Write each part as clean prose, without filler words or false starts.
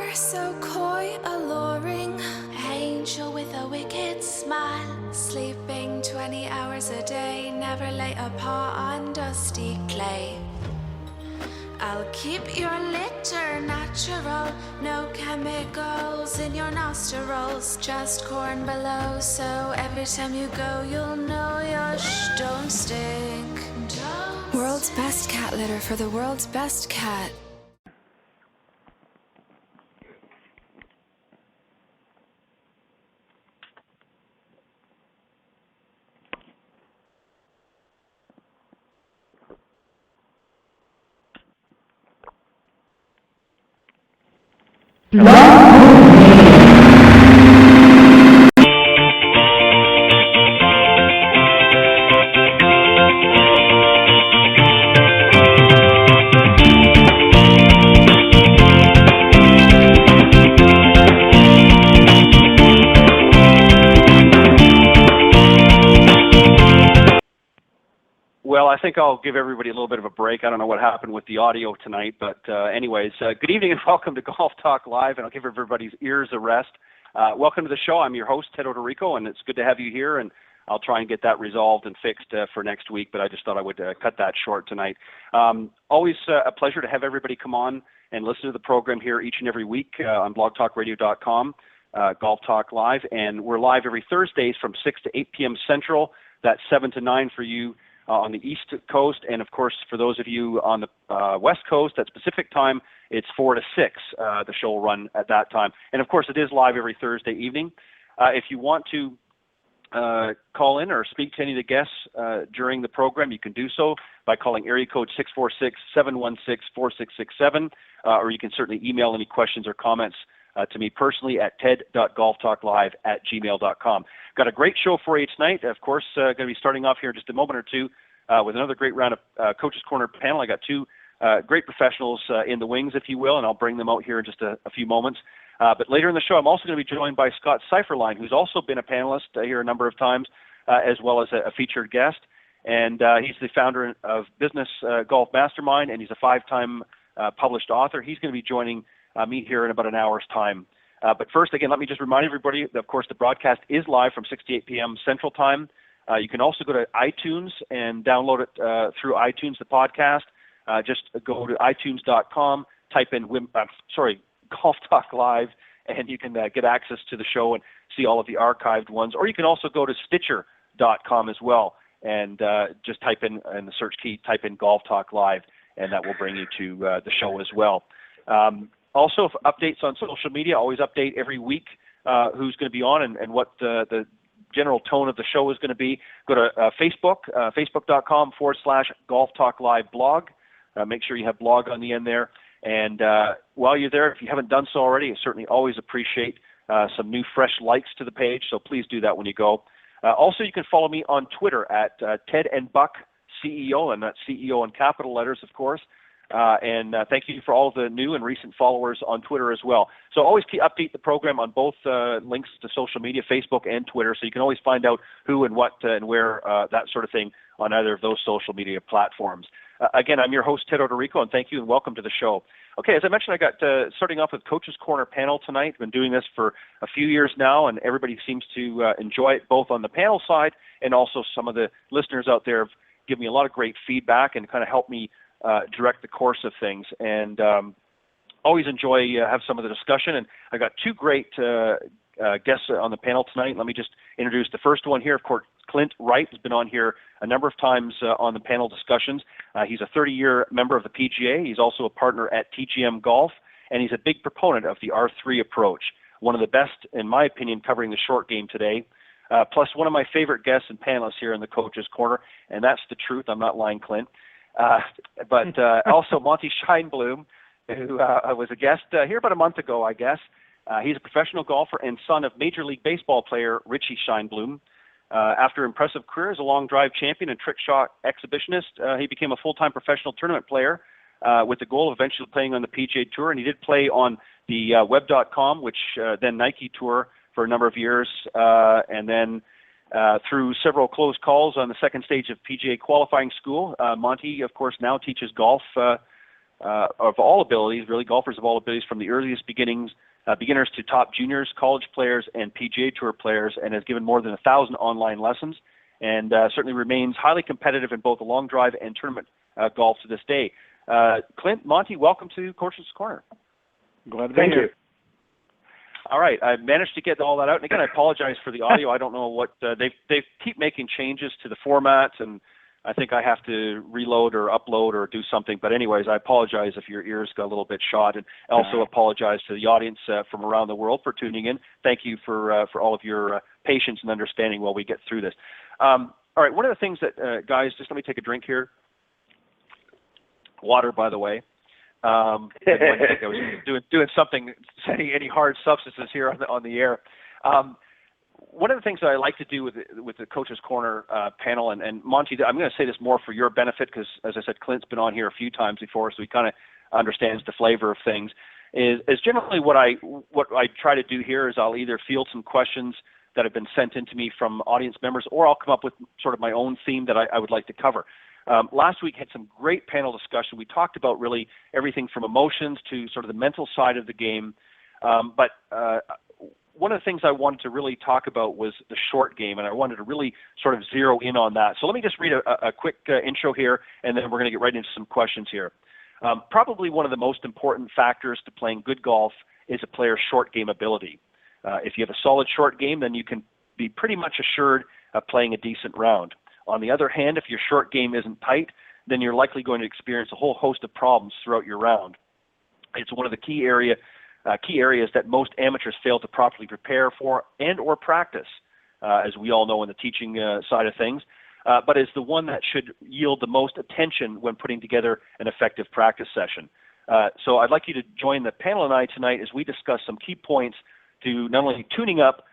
You're so coy, alluring, angel with a wicked smile, sleeping 20 hours a day, never lay a paw on dusty clay. I'll keep your litter natural, no chemicals in your nostrils, just corn below, so every time you go you'll know your don't stink. World's best cat litter for the world's best cat. Well, I think I'll give everybody a little bit of a break. I don't know what happened with the audio tonight, but anyways, good evening and welcome to Golf Talk Live, and I'll give everybody's ears a rest. Welcome to the show. I'm your host, Ted Odorico, and it's good to have you here, and I'll try and get that resolved and fixed for next week, but I just thought I would cut that short tonight. Always a pleasure to have everybody come on and listen to the program here each and every week on blogtalkradio.com, Golf Talk Live, and we're live every Thursdays from 6 to 8 p.m. Central. That's 7 to 9 for you on the East Coast, and of course, for those of you on the West Coast, at Pacific time, it's 4 to 6. The show will run at that time. And of course, it is live every Thursday evening. If you want to call in or speak to any of the guests during the program, you can do so by calling area code 646-716-4667, or you can certainly email any questions or comments to me personally at ted.golftalklive@gmail.com. Got a great show for you tonight. Of course, going to be starting off here in just a moment or two with another great round of Coach's Corner panel. I got two great professionals in the wings, if you will, and I'll bring them out here in just a few moments. But later in the show, I'm also going to be joined by Scott Seifferlein, who's also been a panelist here a number of times, as well as a featured guest. And he's the founder of Business Golf Mastermind, and he's a 5-time published author. He's going to be joining me here in about an hour's time. But first, again, let me just remind everybody that, of course, the broadcast is live from 6 to 8 p.m. Central Time. You can also go to iTunes and download it through iTunes, the podcast. Just go to itunes.com, type in Golf Talk Live, and you can get access to the show and see all of the archived ones. Or you can also go to Stitcher.com as well, and just type in the search key, type in Golf Talk Live, and that will bring you to the show as well. Also, updates on social media, always update every week who's going to be on and what the general tone of the show is going to be. Go to Facebook, facebook.com/Golf Talk Live blog. Make sure you have blog on the end there. And while you're there, if you haven't done so already, I certainly always appreciate some new fresh likes to the page, so please do that when you go. Also, you can follow me on Twitter at Ted and Buck CEO, and that's CEO in capital letters, of course. And thank you for all of the new and recent followers on Twitter as well. So always update the program on both links to social media, Facebook and Twitter, so you can always find out who and what and where, that sort of thing, on either of those social media platforms. Again, I'm your host, Ted Odorico, and thank you and welcome to the show. Okay, as I mentioned, I got starting off with Coach's Corner panel tonight. I've been doing this for a few years now, and everybody seems to enjoy it, both on the panel side and also some of the listeners out there have given me a lot of great feedback and kind of helped me direct the course of things, and always enjoy have some of the discussion. And I got two great guests on the panel tonight. Let me just introduce the first one here. Of course, Clint Wright has been on here a number of times on the panel discussions. He's a 30-year member of the PGA. He's also a partner at TGM Golf, and he's a big proponent of the R3 approach, one of the best, in my opinion, covering the short game today. Plus, one of my favorite guests and panelists here in the Coach's Corner, and that's the truth. I'm not lying, Clint. But also Monty Scheinblum, who was a guest here about a month ago, I guess. He's a professional golfer and son of Major League Baseball player Richie Scheinblum. After an impressive career as a long drive champion and trick shot exhibitionist, he became a full-time professional tournament player with the goal of eventually playing on the PGA Tour. And he did play on the Web.com, which then Nike Tour for a number of years, and then through several close calls on the second stage of PGA qualifying school. Monty, of course, now teaches golf of all abilities, really golfers of all abilities, from the earliest beginners to top juniors, college players, and PGA Tour players, and has given more than 1,000 online lessons, and certainly remains highly competitive in both the long drive and tournament golf to this day. Clint, Monty, welcome to Coach's Corner. Glad to be here. Thank you. All right, I managed to get all that out. And again, I apologize for the audio. I don't know what they keep making changes to the formats, and I think I have to reload or upload or do something. But anyways, I apologize if your ears got a little bit shot, and also apologize to the audience from around the world for tuning in. Thank you for all of your patience and understanding while we get through this. All right, one of the things that guys, just let me take a drink here. Water, by the way. I think I was doing something, saying any hard substances here on the air. One of the things that I like to do with the Coach's Corner panel, and Monty, I'm going to say this more for your benefit because, as I said, Clint's been on here a few times before, so he kind of understands the flavor of things. Is generally what I try to do here is I'll either field some questions that have been sent in to me from audience members, or I'll come up with sort of my own theme that I would like to cover. Last week had some great panel discussion. We talked about really everything from emotions to sort of the mental side of the game. But one of the things I wanted to really talk about was the short game, and I wanted to really sort of zero in on that. So let me just read a quick intro here, and then we're going to get right into some questions here. Probably one of the most important factors to playing good golf is a player's short game ability. If you have a solid short game, then you can be pretty much assured of playing a decent round. On the other hand, if your short game isn't tight, then you're likely going to experience a whole host of problems throughout your round. It's one of the key areas that most amateurs fail to properly prepare for and or practice, as we all know in the teaching side of things, but is the one that should yield the most attention when putting together an effective practice session. So I'd like you to join the panel and I tonight as we discuss some key points to not only tuning up,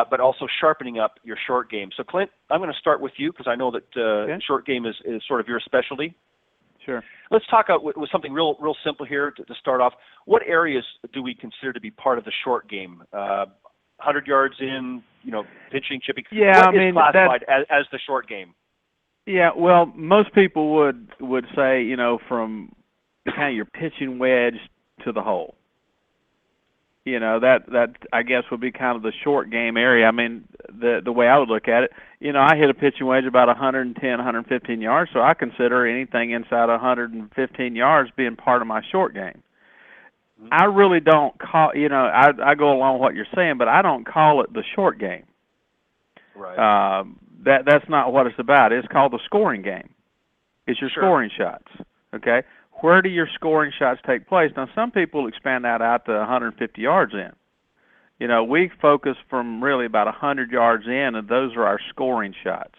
but also sharpening up your short game. So, Clint, I'm going to start with you because I know that short game is sort of your specialty. Sure. Let's talk out with something real simple here to start off. What areas do we consider to be part of the short game? 100 yards in, pitching, chipping. Yeah, what is classified as the short game? Yeah, well, most people would say, from kind of your pitching wedge to the hole. That I guess would be kind of the short game area. I mean, the way I would look at it, I hit a pitching wedge about 110, 115 yards, so I consider anything inside 115 yards being part of my short game. Mm-hmm. I really don't call, I go along with what you're saying, but I don't call it the short game. Right. That's not what it's about. It's called the scoring game. It's your scoring shots, okay? Where do your scoring shots take place? Now, some people expand that out to 150 yards in. We focus from really about 100 yards in, and those are our scoring shots.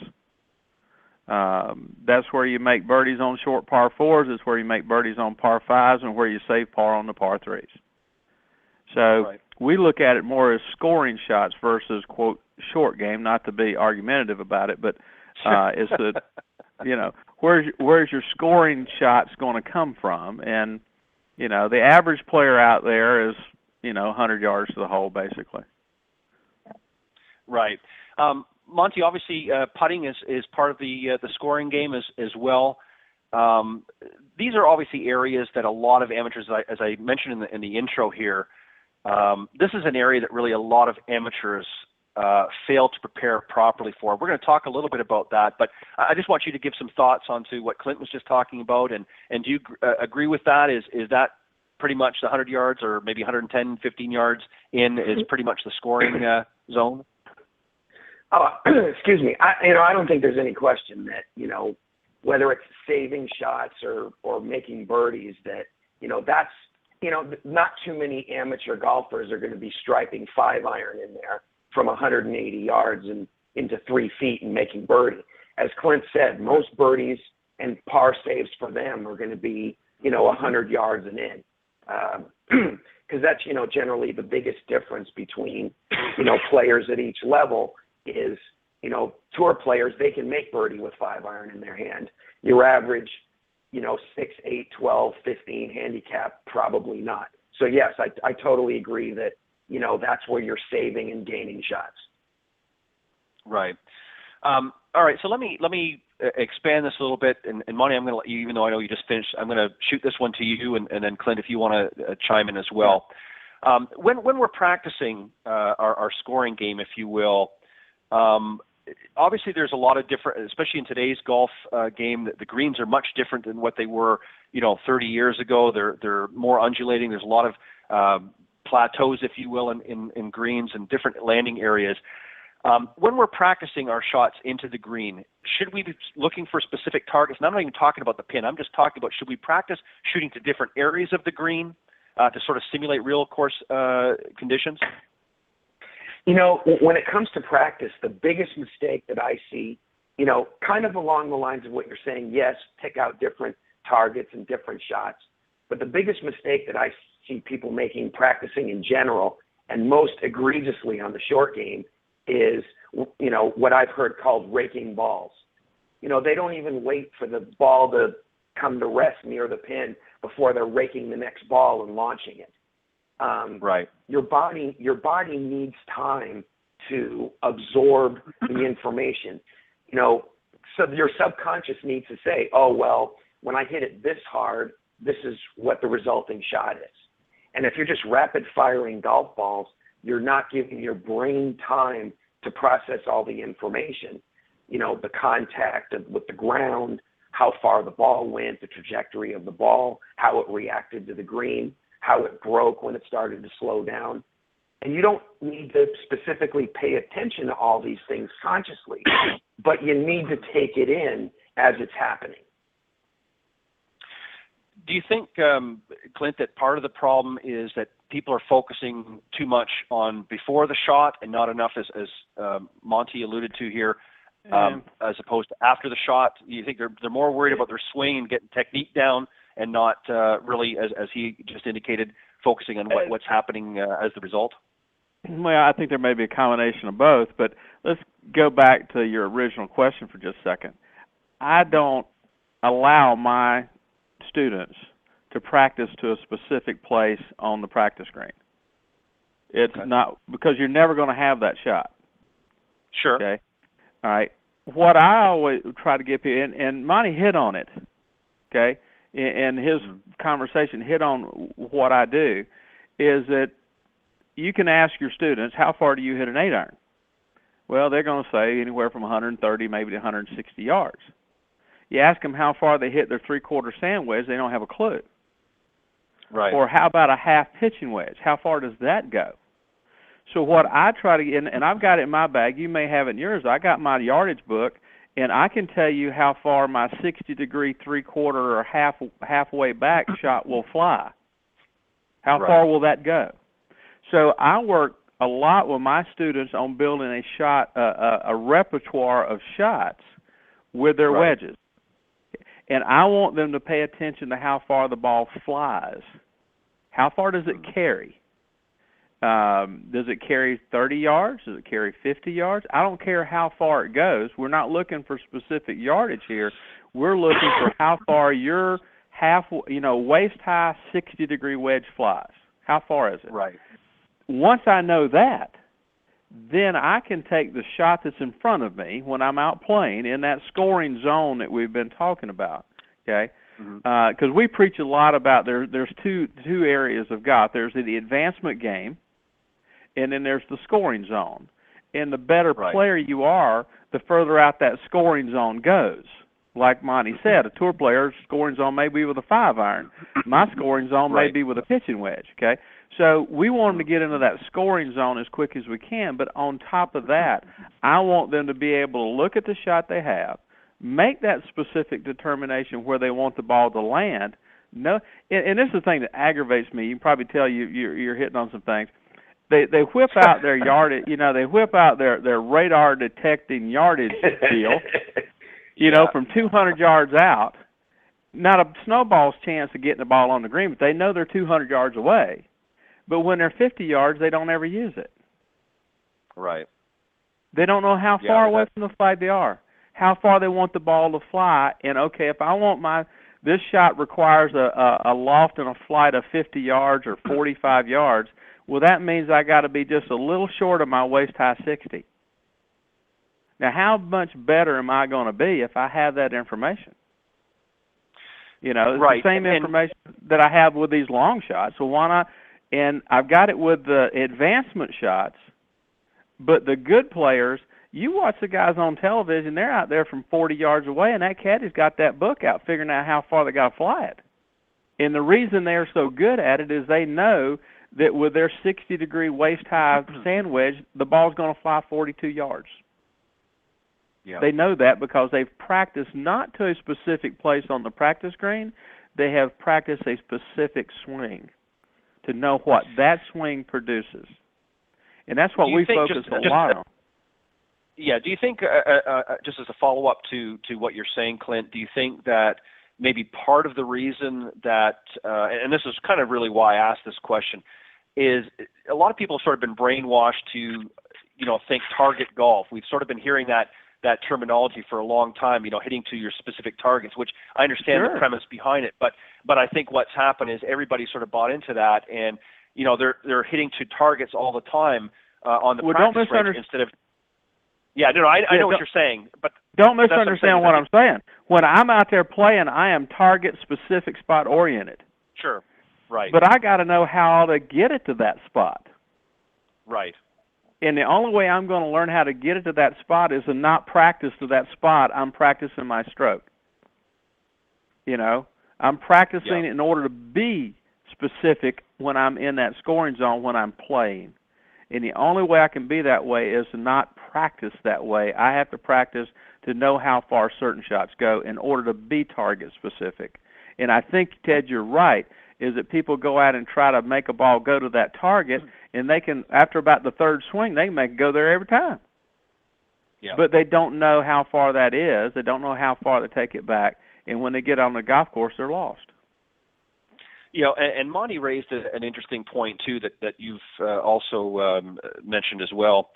That's where you make birdies on short par fours. It's where you make birdies on par fives, and where you save par on the par threes. So we look at it more as scoring shots versus, quote, short game, not to be argumentative about it, but it's the, where's your scoring shots going to come from? And, the average player out there is, 100 yards to the hole, basically. Right. Monty, obviously, putting is part of the scoring game as well. These are obviously areas that a lot of amateurs, as I mentioned in the intro here, this is an area that really a lot of amateurs fail to prepare properly for. We're going to talk a little bit about that, but I just want you to give some thoughts onto what Clint was just talking about, and do you agree with that? Is that pretty much the 100 yards or maybe 110, 15 yards in is pretty much the scoring zone? Excuse me. I don't think there's any question that, whether it's saving shots or making birdies, that, that's, not too many amateur golfers are going to be striping 5-iron in there from 180 yards and into 3 feet and making birdie. As Clint said, most birdies and par saves for them are going to be, 100 yards and in. Because that's, generally the biggest difference between, players at each level is, tour players, they can make birdie with 5-iron in their hand. Your average, 6, 8, 12, 15 handicap, probably not. So yes, I totally agree that, that's where you're saving and gaining shots. Right. All right, so let me expand this a little bit, and Monty, I'm going to let you, even though I know you just finished, I'm going to shoot this one to you, and then Clint, if you want to chime in as well. When we're practicing our scoring game, if you will, obviously there's a lot of different, especially in today's golf game, the greens are much different than what they were, 30 years ago. They're more undulating. There's a lot of plateaus, if you will, in greens and different landing areas. When we're practicing our shots into the green, should we be looking for specific targets? And I'm not even talking about the pin. I'm just talking about, should we practice shooting to different areas of the green to sort of simulate real course conditions? When it comes to practice, the biggest mistake that I see, kind of along the lines of what you're saying, yes, pick out different targets and different shots. But the biggest mistake that I see people making practicing in general, and most egregiously on the short game, is, what I've heard called raking balls. They don't even wait for the ball to come to rest near the pin before they're raking the next ball and launching it. Right. Your body needs time to absorb the information. So your subconscious needs to say, oh, well, when I hit it this hard, this is what the resulting shot is. And if you're just rapid firing golf balls, you're not giving your brain time to process all the information, the contact with the ground, how far the ball went, the trajectory of the ball, how it reacted to the green, how it broke when it started to slow down. And you don't need to specifically pay attention to all these things consciously, but you need to take it in as it's happening. Do you think, Clint, that part of the problem is that people are focusing too much on before the shot and not enough, as Monty alluded to here, as opposed to after the shot? Do you think they're more worried about their swing and getting technique down and not really, as he just indicated, focusing on what's happening as the result? Well, I think there may be a combination of both, but let's go back to your original question for just a second. I don't allow my students to practice to a specific place on the practice green. It's not, because you're never going to have that shot. Sure. Okay. All right. What I always try to get people, and Monty hit on it, okay, and his conversation hit on what I do, is that you can ask your students, how far do you hit an 8-iron? Well, they're going to say anywhere from 130 maybe to 160 yards. You ask them how far they hit their three-quarter sand wedge, they don't have a clue. Right. Or how about a half pitching wedge? How far does that go? So what I try to get, and I've got it in my bag, you may have it in yours, I got my yardage book, and I can tell you how far my 60-degree three-quarter or halfway back shot will fly. How far will that go? So I work a lot with my students on building a shot, a repertoire of shots with their wedges. And I want them to pay attention to how far the ball flies. How far does it carry? Does it carry 30 yards? Does it carry 50 yards? I don't care how far it goes. We're not looking for specific yardage here. We're looking for how far your waist-high 60-degree wedge flies. How far is it? Right. Once I know that, then I can take the shot that's in front of me when I'm out playing in that scoring zone that we've been talking about, okay? Because we preach a lot about there's two areas of golf. There's the advancement game, and then there's the scoring zone. And the better player you are, the further out that scoring zone goes. Like Monty said, a tour player's scoring zone may be with a 5-iron. My scoring zone may be with a pitching wedge, okay? So we want them to get into that scoring zone as quick as we can, but on top of that, I want them to be able to look at the shot they have, make that specific determination where they want the ball to land. No, and this is the thing that aggravates me. You can probably tell you're hitting on some things. They whip out their yardage, they whip out their radar detecting yardage deal, from 200 yards out. Not a snowball's chance of getting the ball on the green, but they know they're 200 yards away. But when they're 50 yards, they don't ever use it. Right. They don't know how far away from the flag they are, how far they want the ball to fly. And, okay, if I want this shot requires a loft and a flight of 50 yards or 45 yards, well, that means I got to be just a little short of my waist-high 60. Now, how much better am I going to be if I have that information? You know, it's right. the same information that I have with these long shots. So why not? And I've got it with the advancement shots, but the good players, you watch the guys on television, they're out there from 40 yards away, and that caddy's got that book out figuring out how far they got to fly it. And the reason they're so good at it is they know that with their 60-degree waist-high sand wedge, the ball's going to fly 42 yards. Yeah. They know that because they've practiced not to a specific place on the practice green. They have practiced a specific swing to know what that swing produces. And that's what we focus a lot on. Yeah. Do you think, just as a follow-up to what you're saying, Clint, do you think that maybe part of the reason that, and this is kind of really why I asked this question, is a lot of people have sort of been brainwashed to, you know, think target golf. We've sort of been hearing that terminology for a long time, you know, hitting to your specific targets, which I understand the premise behind it. But I think what's happened is everybody sort of bought into that, and, you know, they're hitting to targets all the time on the practice range instead of. Yeah, no, I know what you're saying, but don't misunderstand what I'm saying. When I'm out there playing, I am target specific, spot oriented. Sure, right. But I got to know how to get it to that spot. Right. And the only way I'm going to learn how to get it to that spot is to not practice to that spot. I'm practicing my stroke. You know, I'm practicing in order to be specific when I'm in that scoring zone when I'm playing. And the only way I can be that way is to not practice that way. I have to practice to know how far certain shots go in order to be target specific. And I think, Ted, you're right, is that people go out and try to make a ball go to that target, and they can, after about the third swing, they can make it go there every time. Yeah. But they don't know how far that is. They don't know how far to take it back. And when they get on the golf course, they're lost. You know, and Monty raised an interesting point, too, that you've also mentioned as well.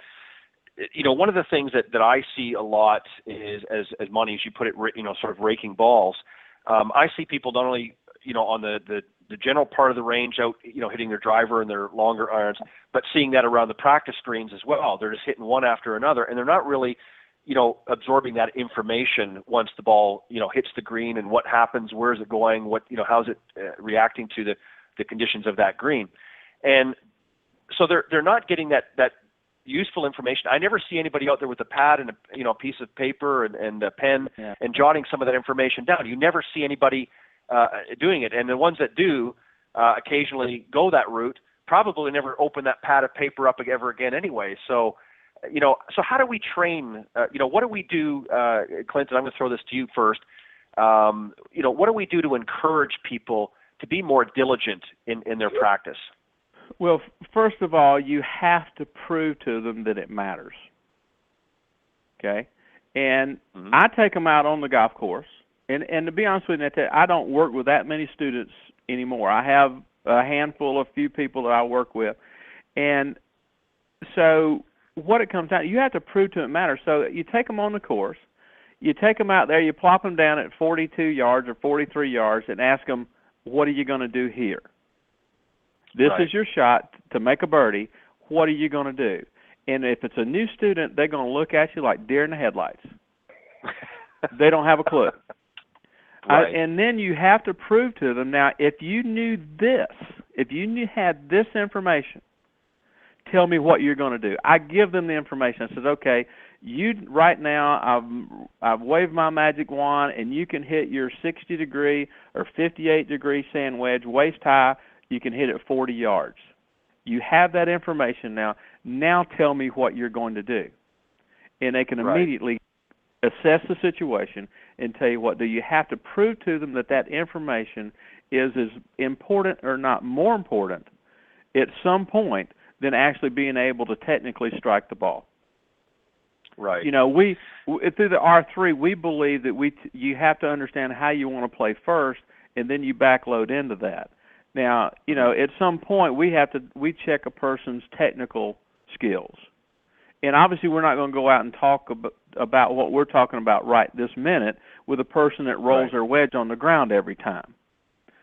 You know, one of the things that I see a lot is, as Monty, as you put it, you know, sort of raking balls. I see people not only, you know, on the general part of the range out, you know, hitting their driver and their longer irons, but seeing that around the practice greens as well. They're just hitting one after another, and they're not really, you know, absorbing that information once the ball, you know, hits the green and what happens, where is it going, what, you know, how's it reacting to the conditions of that green. And so they're not getting that useful information. I never see anybody out there with a pad and a piece of paper and a pen and jotting some of that information down. You never see anybody doing it, and the ones that do occasionally go that route probably never open that pad of paper up ever again anyway. So, you know, so how do we train? You know, what do we do, Clinton? I'm going to throw this to you first. You know, what do we do to encourage people to be more diligent in their practice? Well, first of all, you have to prove to them that it matters. Okay, and I take them out on the golf course. And to be honest with you, I don't work with that many students anymore. I have a handful of few people that I work with. And so what it comes down to, you have to prove to it matters. So you take them on the course, you take them out there, you plop them down at 42 yards or 43 yards and ask them, what are you going to do here? This is your shot to make a birdie. What are you going to do? And if it's a new student, they're going to look at you like deer in the headlights. They don't have a clue. Right. And then you have to prove to them, now, if you knew this, if you had this information, tell me what you're going to do. I give them the information. I said, okay, you right now, I've waved my magic wand, and you can hit your 60-degree or 58-degree sand wedge waist high. You can hit it 40 yards. You have that information now. Now tell me what you're going to do. And they can immediately assess the situation and tell you what. Do you have to prove to them that information is as important or not more important at some point than actually being able to technically strike the ball? Right. You know, we through the R3, we believe that you have to understand how you want to play first, and then you backload into that. Now, you know, at some point we check a person's technical skills. And obviously we're not going to go out and talk about what we're talking about right this minute with a person that rolls their wedge on the ground every time.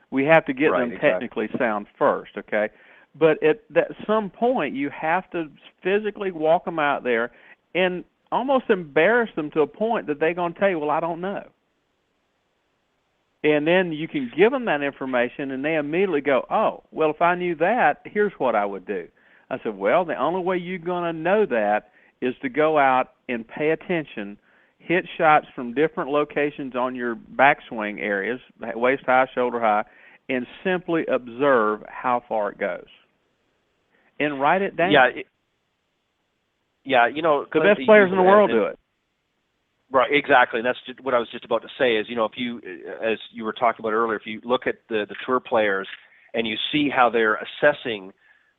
We have to get them technically sound first, okay? But at some point you have to physically walk them out there. And almost embarrass them to a point that they're going to tell you, well, I don't know. And then you can give them that information, and they immediately go, oh, well, if I knew that, here's what I would do. I said, well, the only way you're going to know that is to go out and pay attention, hit shots from different locations on your backswing areas, waist high, shoulder high, and simply observe how far it goes. And write it down. Yeah, you know, the best players in the world do it. Right, exactly, and that's what I was just about to say is, you know, if you, as you were talking about earlier, if you look at the tour players and you see how they're assessing,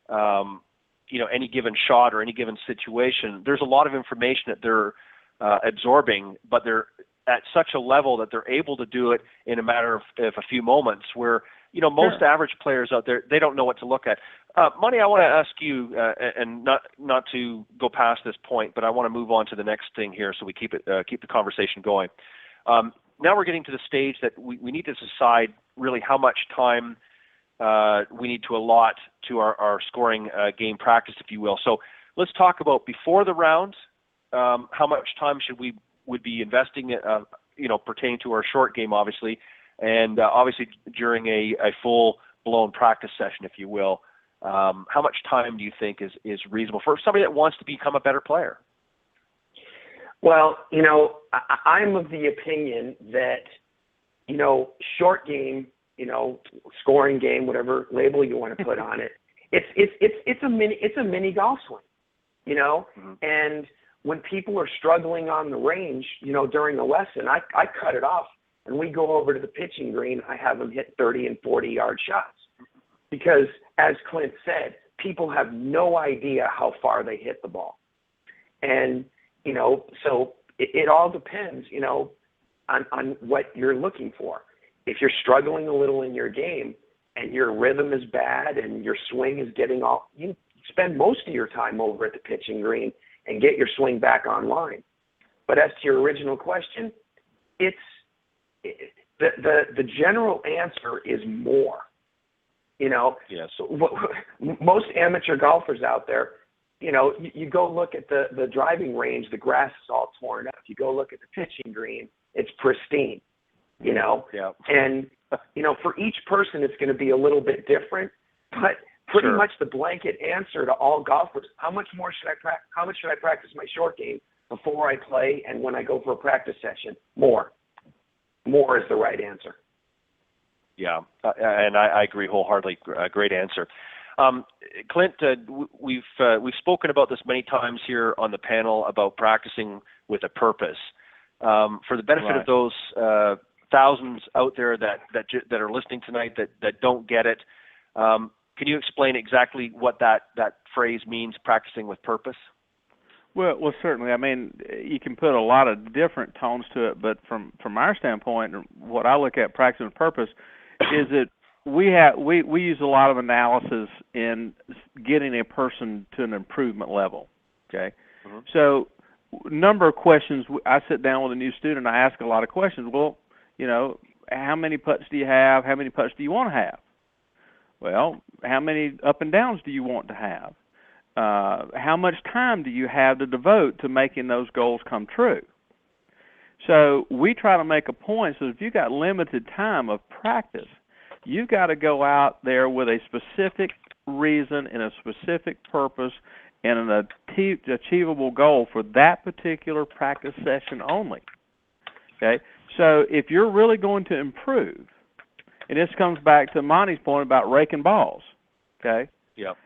you know, any given shot or any given situation, there's a lot of information that they're absorbing, but they're at such a level that they're able to do it in a matter of a few moments where, you know, most average players out there, they don't know what to look at. Money, I want to ask you, and not to go past this point, but I want to move on to the next thing here so we keep the conversation going. Now we're getting to the stage that we need to decide really how much time we need to allot to our scoring game practice, if you will. So let's talk about before the round, how much time would be investing, you know, pertaining to our short game, obviously, and obviously during a full-blown practice session, if you will. How much time do you think is reasonable for somebody that wants to become a better player? Well, you know, I'm of the opinion that, you know, short game, you know, scoring game, whatever label you want to put on it, it's a mini golf swing, you know, and when people are struggling on the range, you know, during a lesson, I cut it off and we go over to the pitching green. I have them hit 30 and 40-yard shots because, as Clint said, people have no idea how far they hit the ball. And, you know, so it all depends, you know, on what you're looking for. If you're struggling a little in your game and your rhythm is bad and your swing is getting off, you spend most of your time over at the pitching green and get your swing back online. But as to your original question, the general answer is more. You know, yes. Most amateur golfers out there, you know, you go look at the driving range, the grass is all torn up. You go look at the pitching green, it's pristine, you know. Yeah. And, you know, for each person it's going to be a little bit different, but pretty much the blanket answer to all golfers, how much should I practice my short game before I play and when I go for a practice session? More is the right answer. Yeah, and I agree wholeheartedly. Great answer. Clint, we've spoken about this many times here on the panel about practicing with a purpose. For the benefit of those thousands out there that are listening tonight that don't get it, can you explain exactly what that phrase means, practicing with purpose? Well, certainly. I mean, you can put a lot of different tones to it, but from our standpoint, what I look at practicing with purpose is that we use a lot of analysis in getting a person to an improvement level. Okay, so number of questions. I sit down with a new student. I ask a lot of questions. Well, you know, how many putts do you have? How many putts do you want to have? Well, how many up and downs do you want to have? How much time do you have to devote to making those goals come true? So we try to make a point, so if you've got limited time of practice, you've got to go out there with a specific reason and a specific purpose and an achievable goal for that particular practice session only. Okay? So if you're really going to improve, and this comes back to Monty's point about raking balls, okay? Yep.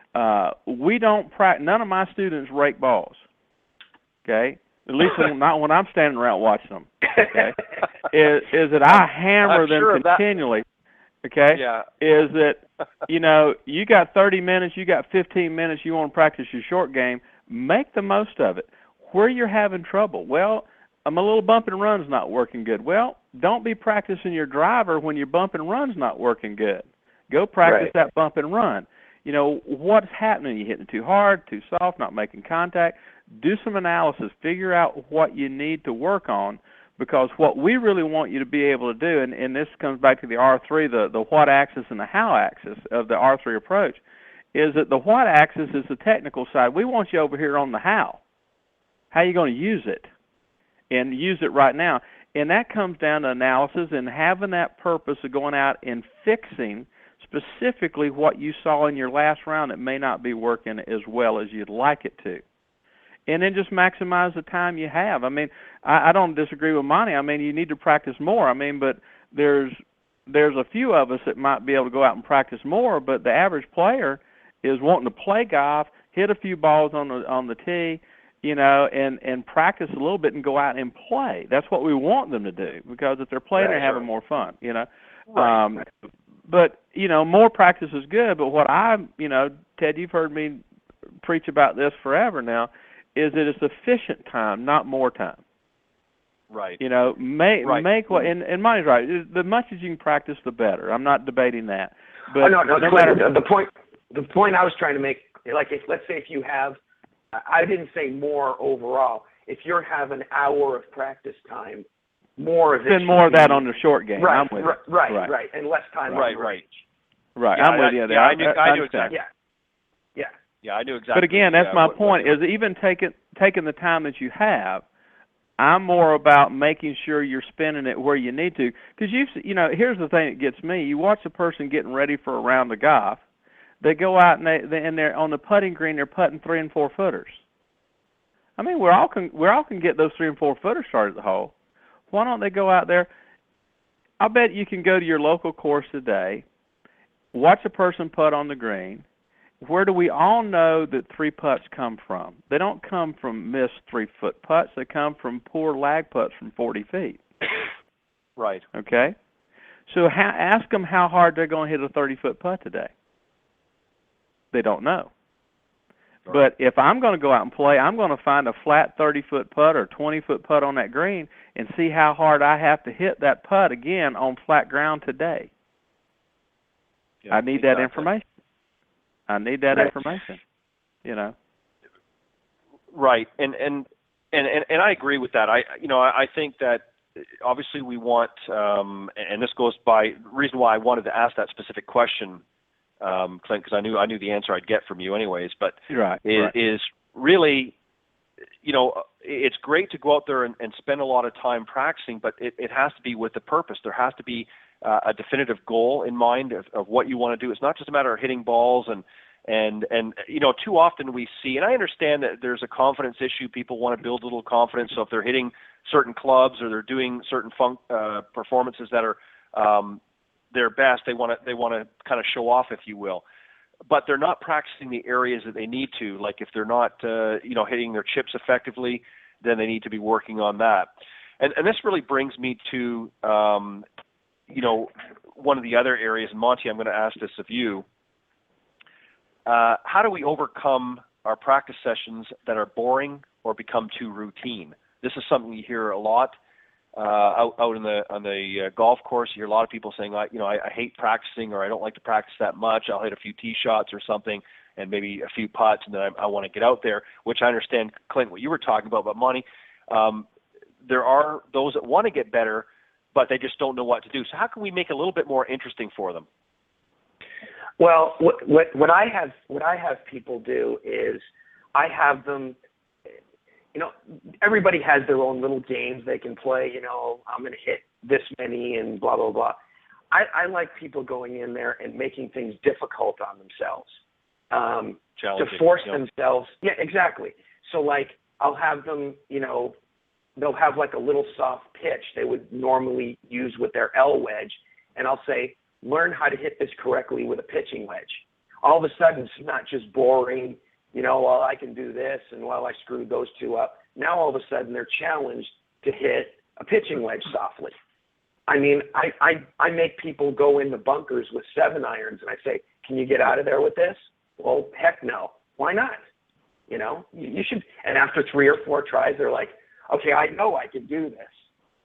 We don't none of my students rake balls, okay? At least not when I'm standing around watching them, okay? is that I hammer them continually, okay? Yeah. Is that, you know, you got 30 minutes, you got 15 minutes, you want to practice your short game, make the most of it. Where you're having trouble, well, a little bump and run's not working good. Well, don't be practicing your driver when your bump and run's not working good. Go practice that bump and run. You know, what's happening? You hitting it too hard, too soft, not making contact? Do some analysis. Figure out what you need to work on, because what we really want you to be able to do, and this comes back to the R3, the what axis and the how axis of the R3 approach, is that the what axis is the technical side. We want you over here on the how. How are you going to use it? And use it right now. And that comes down to analysis and having that purpose of going out and fixing specifically what you saw in your last round that may not be working as well as you'd like it to. And then just maximize the time you have. I mean, I don't disagree with Monty. I mean, you need to practice more. I mean, but there's a few of us that might be able to go out and practice more, but the average player is wanting to play golf, hit a few balls on the tee, you know, and practice a little bit and go out and play. That's what we want them to do, because if they're playing, they're having more fun, you know. Right. But, you know, more practice is good, but what you know, Ted, you've heard me preach about this forever now, is that it's efficient time, not more time. Right. You know, make what, and Monty's right, the much as you can practice, the better. I'm not debating that. But no matter, the point I was trying to make, like, let's say if you have, I didn't say more overall. If you're having an hour of practice time, more of it. Spend more of that on the short game. Right, I'm with you. Right, and less time on the range. Right, yeah, I'm with you there. I knew exactly. Yeah, I knew exactly. But again, that's my point, is even taking the time that you have, I'm more about making sure you're spending it where you need to. Because you know, here's the thing that gets me. You watch a person getting ready for a round of golf. They go out and they're on the putting green. They're putting 3 and 4 footers. I mean, we all can get those 3 and 4 footers started at the hole. Why don't they go out there? I bet you can go to your local course today, watch a person putt on the green. Where do we all know that 3 putts come from? They don't come from missed 3-foot putts. They come from poor lag putts from 40 feet. Right. Okay? So ask them how hard they're going to hit a 30-foot putt today. They don't know. Right. But if I'm going to go out and play, I'm going to find a flat 30-foot putt or 20-foot putt on that green and see how hard I have to hit that putt again on flat ground today. Yeah, I need that information. I need that information, you know. Right, and I agree with that. I think that obviously we want, and this goes by the reason why I wanted to ask that specific question, Clint, because I knew the answer I'd get from you anyways. But is really, you know, it's great to go out there and spend a lot of time practicing, but it has to be with a purpose. There has to be a definitive goal in mind of what you want to do. It's not just a matter of hitting balls and you know, too often we see, and I understand that there's a confidence issue. People want to build a little confidence. So if they're hitting certain clubs or they're doing certain performances that are their best, they want to kind of show off, if you will. But they're not practicing the areas that they need to. Like if they're not, you know, hitting their chips effectively, then they need to be working on that. And this really brings me to, you know, one of the other areas. And Monty, I'm going to ask this of you. How do we overcome our practice sessions that are boring or become too routine? This is something you hear a lot out on the golf course. You hear a lot of people saying, I hate practicing, or I don't like to practice that much. I'll hit a few tee shots or something, and maybe a few putts, and then I want to get out there. Which I understand, Clint, what you were talking about. But Monty, there are those that want to get better, but they just don't know what to do. So how can we make it a little bit more interesting for them? Well, what I have people do is I have them, you know, everybody has their own little games they can play. You know, I'm going to hit this many and blah, blah, blah. I like people going in there and making things difficult on themselves, to force themselves. Yeah, exactly. So like I'll have them, you know, they'll have like a little soft pitch they would normally use with their L wedge, and I'll say, learn how to hit this correctly with a pitching wedge. All of a sudden, it's not just boring, you know, well, I can do this, and well, I screwed those two up. Now, all of a sudden, they're challenged to hit a pitching wedge softly. I mean, I make people go in the bunkers with 7-irons, and I say, can you get out of there with this? Well, heck no. Why not? You know, you should. And after 3 or 4 tries, they're like, okay, I know I can do this,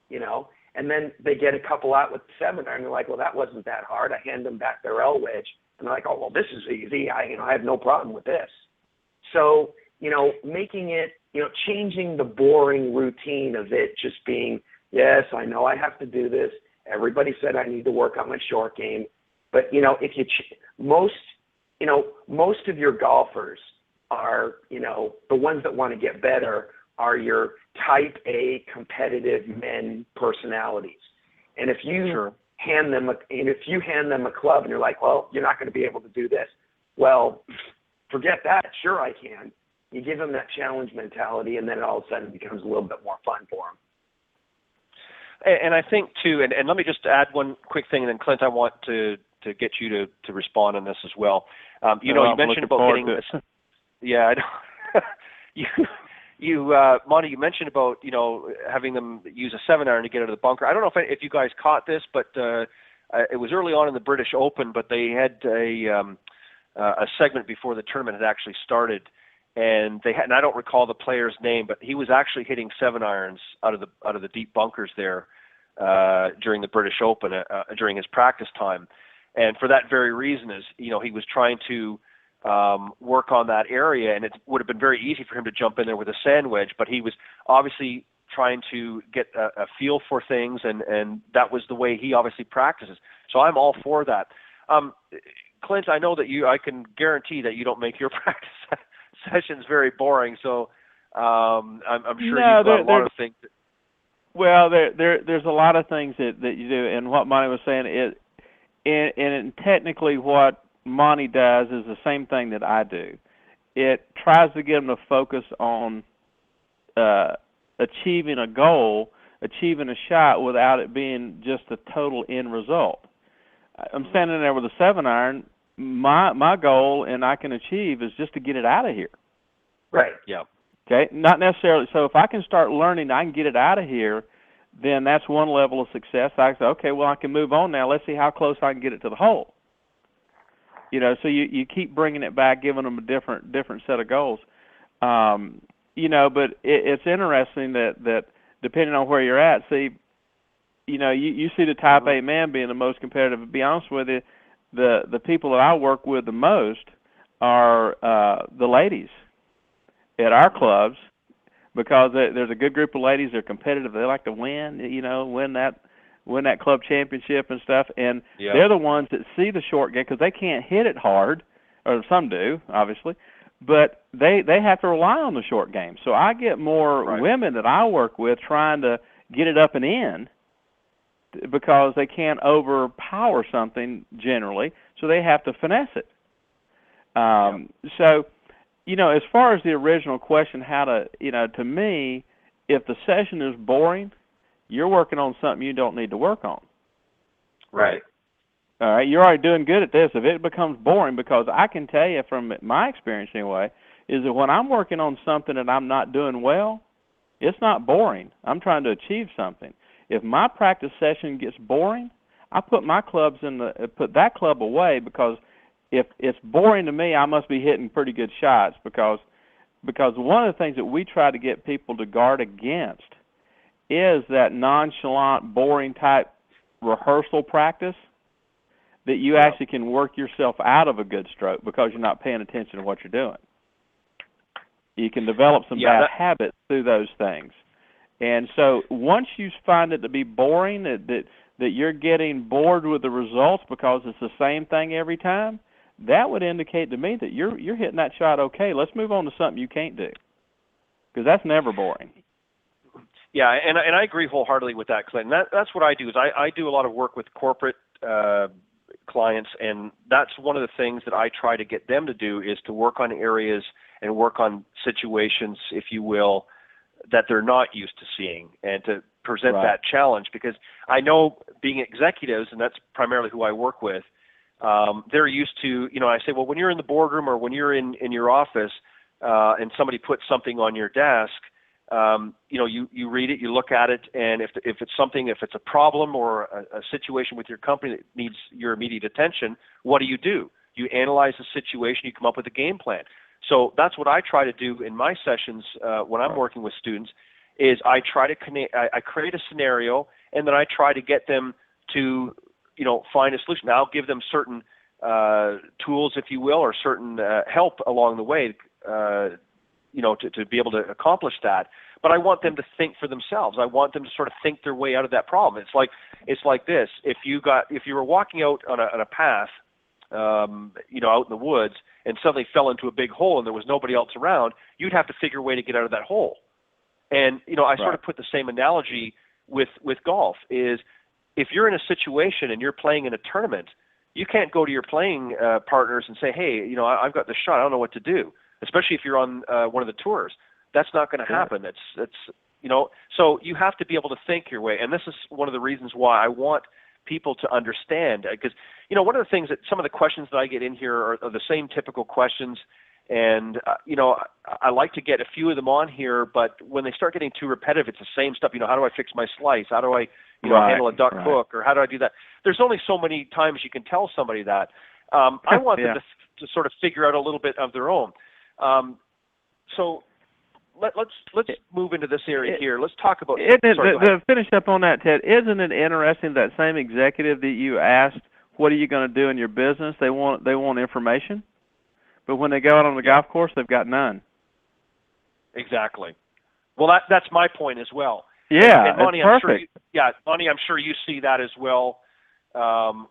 you know. And then they get a couple out with 7-iron, and they're like, well, that wasn't that hard. I hand them back their L wedge, and they're like, oh, well, this is easy. I have no problem with this. So, you know, making it, you know, changing the boring routine of it just being, yes, I know I have to do this. Everybody said I need to work on my short game. But, you know, if you most of your golfers are, you know, the ones that want to get better are your type A competitive men personalities. And if you hand them a club and you're like, well, you're not going to be able to do this. Well, forget that. Sure, I can. You give them that challenge mentality, and then all of a sudden it becomes a little bit more fun for them. And I think too, and let me just add one quick thing, and then Clint, I want to get you to respond on this as well. You mentioned about getting. Yeah, I know. Monty, you mentioned about having them use a 7-iron to get out of the bunker. I don't know if you guys caught this, but it was early on in the British Open, but they had a segment before the tournament had actually started, and and I don't recall the player's name, but he was actually hitting 7-irons out of the deep bunkers there during the British Open during his practice time, and for that very reason is he was trying to work on that area, and it would have been very easy for him to jump in there with a sand wedge, but he was obviously trying to get a feel for things, and that was the way he obviously practices. So I'm all for that. Clint, I know that I can guarantee that you don't make your practice sessions very boring, so I'm sure you've got a lot of things. Well, there's a lot of things that you do, and what Monty was saying and technically what Monty does is the same thing that I do. It tries to get them to focus on achieving a goal, achieving a shot without it being just a total end result. I'm standing there with a 7-iron. My goal, and I can achieve, is just to get it out of here. Right. Yeah. Okay. Not necessarily. So if I can start learning, I can get it out of here. Then that's one level of success. I say, okay, well, I can move on now. Let's see how close I can get it to the hole. So you keep bringing it back, giving them a different set of goals. But it's interesting that depending on where you're at, see, you see the type A man being the most competitive. To be honest with you, the people that I work with the most are the ladies at our clubs, because there's a good group of ladies. They're competitive. They like to win, win that club championship and stuff, and they're the ones that see the short game because they can't hit it hard, or some do, obviously, but they have to rely on the short game. So I get more women that I work with trying to get it up and in because they can't overpower something generally, so they have to finesse it. So, as far as the original question, how to me, if the session is boring, you're working on something you don't need to work on. Right. All right, you're already doing good at this. If it becomes boring, because I can tell you from my experience anyway, is that when I'm working on something that I'm not doing well, it's not boring. I'm trying to achieve something. If my practice session gets boring, I put my clubs put that club away, because if it's boring to me, I must be hitting pretty good shots, because one of the things that we try to get people to guard against is that nonchalant, boring type rehearsal practice that you actually can work yourself out of a good stroke because you're not paying attention to what you're doing. You can develop some bad habits through those things. And so once you find it to be boring, that you're getting bored with the results because it's the same thing every time, that would indicate to me that you're hitting that shot okay. Let's move on to something you can't do, because that's never boring. Yeah, and I agree wholeheartedly with that, Clinton. That's what I do. Is I do a lot of work with corporate clients, and that's one of the things that I try to get them to do, is to work on areas and work on situations, if you will, that they're not used to seeing, and to present that challenge. Because I know, being executives, and that's primarily who I work with, they're used to, I say, well, when you're in the boardroom or when you're in your office and somebody puts something on your desk, you read it, you look at it, and if it's a problem or a situation with your company that needs your immediate attention, what do? You analyze the situation, you come up with a game plan. So that's what I try to do in my sessions when I'm working with students, is I try to I create a scenario, and then I try to get them to find a solution. Now, I'll give them certain tools, if you will, or certain help along the way, to be able to accomplish that. But I want them to think for themselves. I want them to sort of think their way out of that problem. It's like this: if you were walking out on a path, out in the woods, and suddenly fell into a big hole and there was nobody else around, you'd have to figure a way to get out of that hole. And, I sort of put the same analogy with golf is if you're in a situation and you're playing in a tournament, you can't go to your playing partners and say, hey, I've got this shot, I don't know what to do, especially if you're on one of the tours. That's not going to happen. So you have to be able to think your way. And this is one of the reasons why I want people to understand, because, one of the things that some of the questions that I get in here are the same typical questions. And, I like to get a few of them on here, but when they start getting too repetitive, it's the same stuff. How do I fix my slice? How do I, handle a duck hook? Or how do I do that? There's only so many times you can tell somebody that. I want them to sort of figure out a little bit of their own. So let's move into this area here. Let's talk about. To finish up on that, Ted, isn't it interesting that same executive that you asked, what are you going to do in your business? They want information. But when they go out on the golf course, they've got none. Exactly. Well, that's my point as well. Yeah, and Monty, it's perfect. Monty, I'm sure you see that as well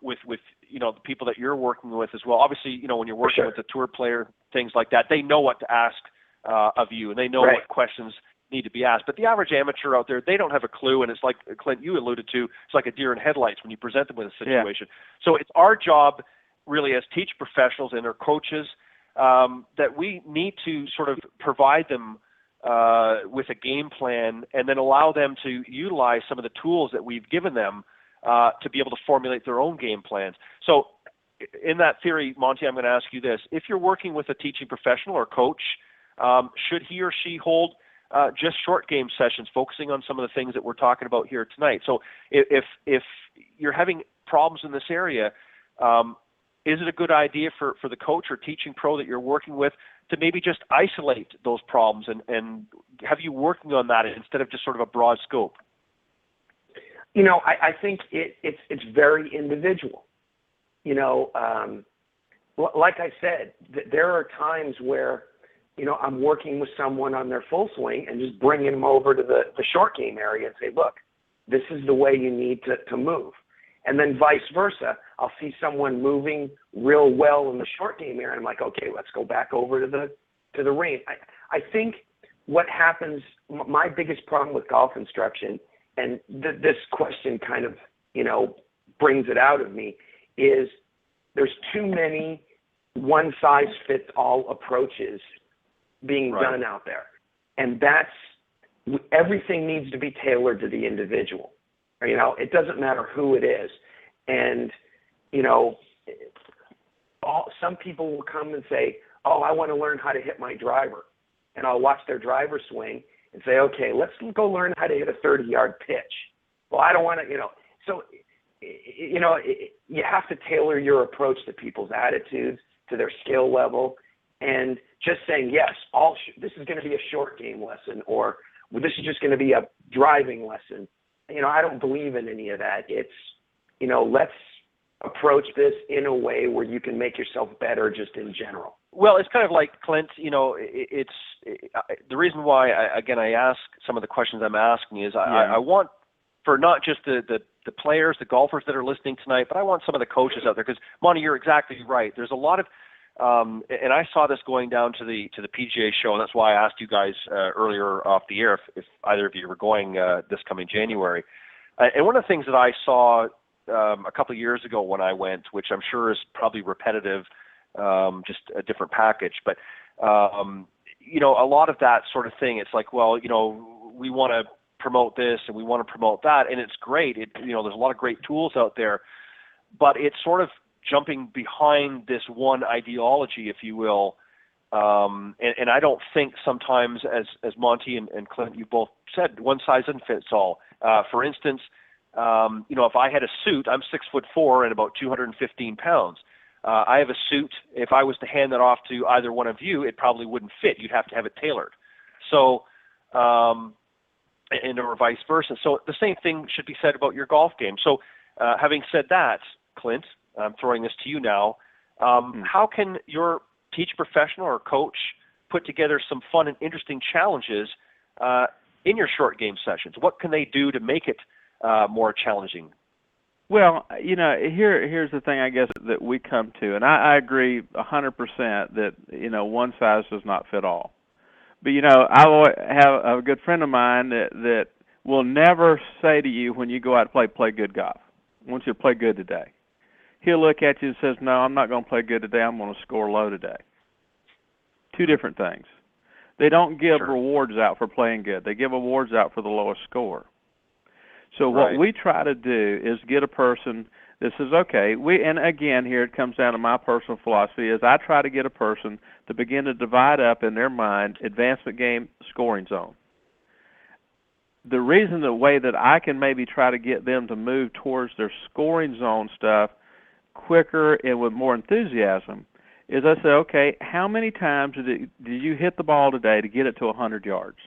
with the people that you're working with as well. Obviously, when you're working with a tour player, things like that, they know what to ask of you, and they know what questions need to be asked. But the average amateur out there, they don't have a clue, and it's like Clint, you alluded to, it's like a deer in headlights when you present them with a situation. Yeah. So it's our job, really, as teach professionals and our coaches, that we need to sort of provide them with a game plan and then allow them to utilize some of the tools that we've given them to be able to formulate their own game plans. So in that theory, Monty, I'm going to ask you this. If you're working with a teaching professional or coach, should he or she hold just short game sessions focusing on some of the things that we're talking about here tonight? So if you're having problems in this area, is it a good idea for the coach or teaching pro that you're working with to maybe just isolate those problems and have you working on that instead of just sort of a broad scope? I think it's very individual. Like I said, there are times where, I'm working with someone on their full swing and just bringing them over to the short game area and say, look, this is the way you need to move. And then vice versa, I'll see someone moving real well in the short game area. I'm like, okay, let's go back over to the range. I think what happens, my biggest problem with golf instruction, and this question kind of, brings it out of me, is there's too many one-size-fits-all approaches being done out there. And everything needs to be tailored to the individual. It doesn't matter who it is. And, some people will come and say, oh, I want to learn how to hit my driver. And I'll watch their driver swing and say, okay, let's go learn how to hit a 30-yard pitch. Well, I don't want to, So, you have to tailor your approach to people's attitudes, to their skill level, and just saying, yes, this is going to be a short game lesson, or this is just going to be a driving lesson. I don't believe in any of that. It's, let's approach this in a way where you can make yourself better just in general. Well, it's kind of like, Clint, it's the reason why, I ask some of the questions I'm asking is I want for not just the players, the golfers that are listening tonight, but I want some of the coaches out there because, Monty, you're exactly right. There's a lot of and I saw this going down to the PGA show, and that's why I asked you guys earlier off the air if either of you were going this coming January. And one of the things that I saw a couple of years ago when I went, which I'm sure is probably repetitive, just a different package, but a lot of that sort of thing. It's like, well, we want to promote this and we want to promote that, and it's great. There's a lot of great tools out there, but it's sort of jumping behind this one ideology, if you will, and I don't think sometimes, as Monty and Clint, you both said, one size doesn't fit all. For instance, if I had a suit, I'm 6'4" and about 215 pounds. I have a suit. If I was to hand that off to either one of you, it probably wouldn't fit. You'd have to have it tailored. So, and or vice versa. So the same thing should be said about your golf game. So, having said that, Clint, I'm throwing this to you now. How can your teach professional or coach put together some fun and interesting challenges in your short game sessions? What can they do to make it more challenging? Well, here's the thing, I guess, that we come to, and I agree 100% that, one size does not fit all. But I have a good friend of mine that will never say to you when you go out to play good golf. I want you to play good today. He'll look at you and says, no, I'm not going to play good today. I'm going to score low today. Two different things. They don't give rewards out for playing good. They give awards out for the lowest score. So what we try to do is get a person that says, okay, and again, here it comes down to my personal philosophy, is I try to get a person to begin to divide up in their mind advancement game, scoring zone. The reason, the way that I can maybe try to get them to move towards their scoring zone stuff quicker and with more enthusiasm is I say, okay, how many times did you hit the ball today to get it to 100 yards?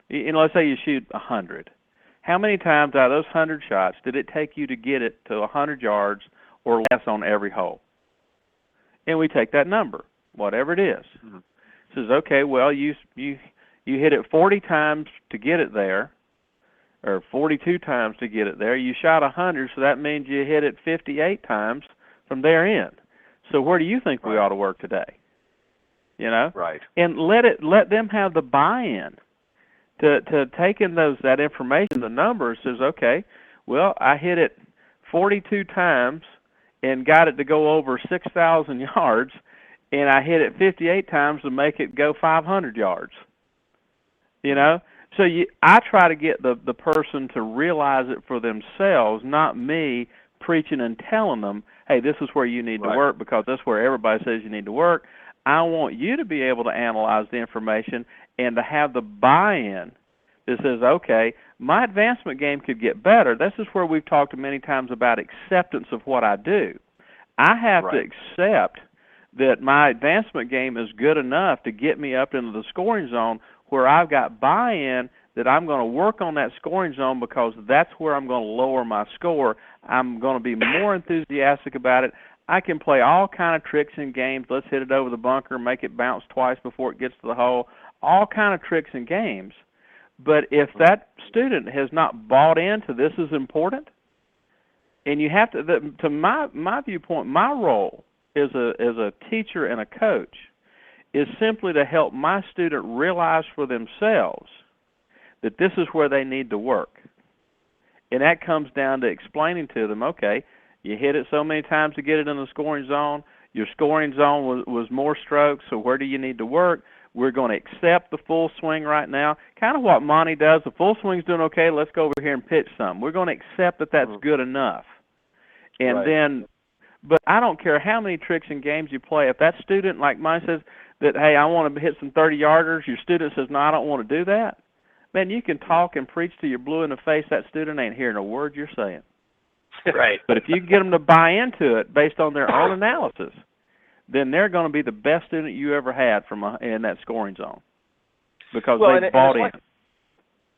Let's say you shoot 100. How many times out of those 100 shots did it take you to get it to 100 yards or less on every hole? And we take that number, whatever it is. Mm-hmm. Says, okay, well, you hit it 40 times to get it there, or 42 times to get it there. You shot 100, so that means you hit it 58 times from there in. So where do you think we ought to work today? Right. And let them have the buy-in to taking that information, the numbers, says, okay, well, I hit it 42 times and got it to go over 6,000 yards, and I hit it 58 times to make it go 500 yards. So I try to get the person to realize it for themselves, not me preaching and telling them, hey, this is where you need to work because that's where everybody says you need to work. I want you to be able to analyze the information and to have the buy-in that says, okay, my advancement game could get better. This is where we've talked many times about acceptance of what I do. I have to accept that my advancement game is good enough to get me up into the scoring zone where I've got buy-in that I'm going to work on that scoring zone because that's where I'm going to lower my score. I'm going to be more enthusiastic about it. I can play all kind of tricks and games. Let's hit it over the bunker, make it bounce twice before it gets to the hole, all kind of tricks and games. But if that student has not bought into this is important, and you have to my viewpoint, my role as a teacher and a coach is simply to help my student realize for themselves that this is where they need to work. And that comes down to explaining to them, okay, you hit it so many times to get it in the scoring zone. Your scoring zone was more strokes, so where do you need to work? We're going to accept the full swing right now. Kind of what Monty does. The full swing's doing okay. Let's go over here and pitch some. We're going to accept that that's good enough. And then, but I don't care how many tricks and games you play. If that student, like mine, says that, hey, I want to hit some 30-yarders, your student says, no, I don't want to do that, man, you can talk and preach till you're blue in the face. That student ain't hearing a word you're saying. Right. But if you can get them to buy into it based on their own analysis, then they're going to be the best student you ever had in that scoring zone because they bought in.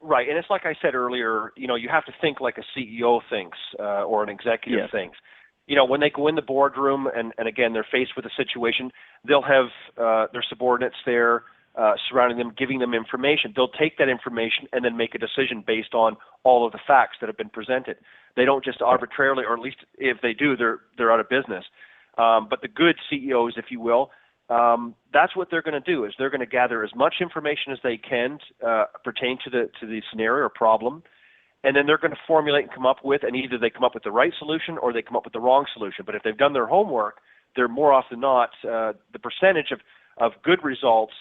Right, and it's like I said earlier, you have to think like a CEO thinks or an executive thinks. When they go in the boardroom and again, they're faced with a situation, they'll have their subordinates there surrounding them, giving them information. They'll take that information and then make a decision based on all of the facts that have been presented. They don't just arbitrarily, or at least if they do, they're out of business. But the good CEOs, if you will, that's what they're going to do, is they're going to gather as much information as they can pertain to the scenario or problem, and then they're going to formulate and come up with, and either they come up with the right solution or they come up with the wrong solution. But if they've done their homework, they're more often than not, the percentage of good results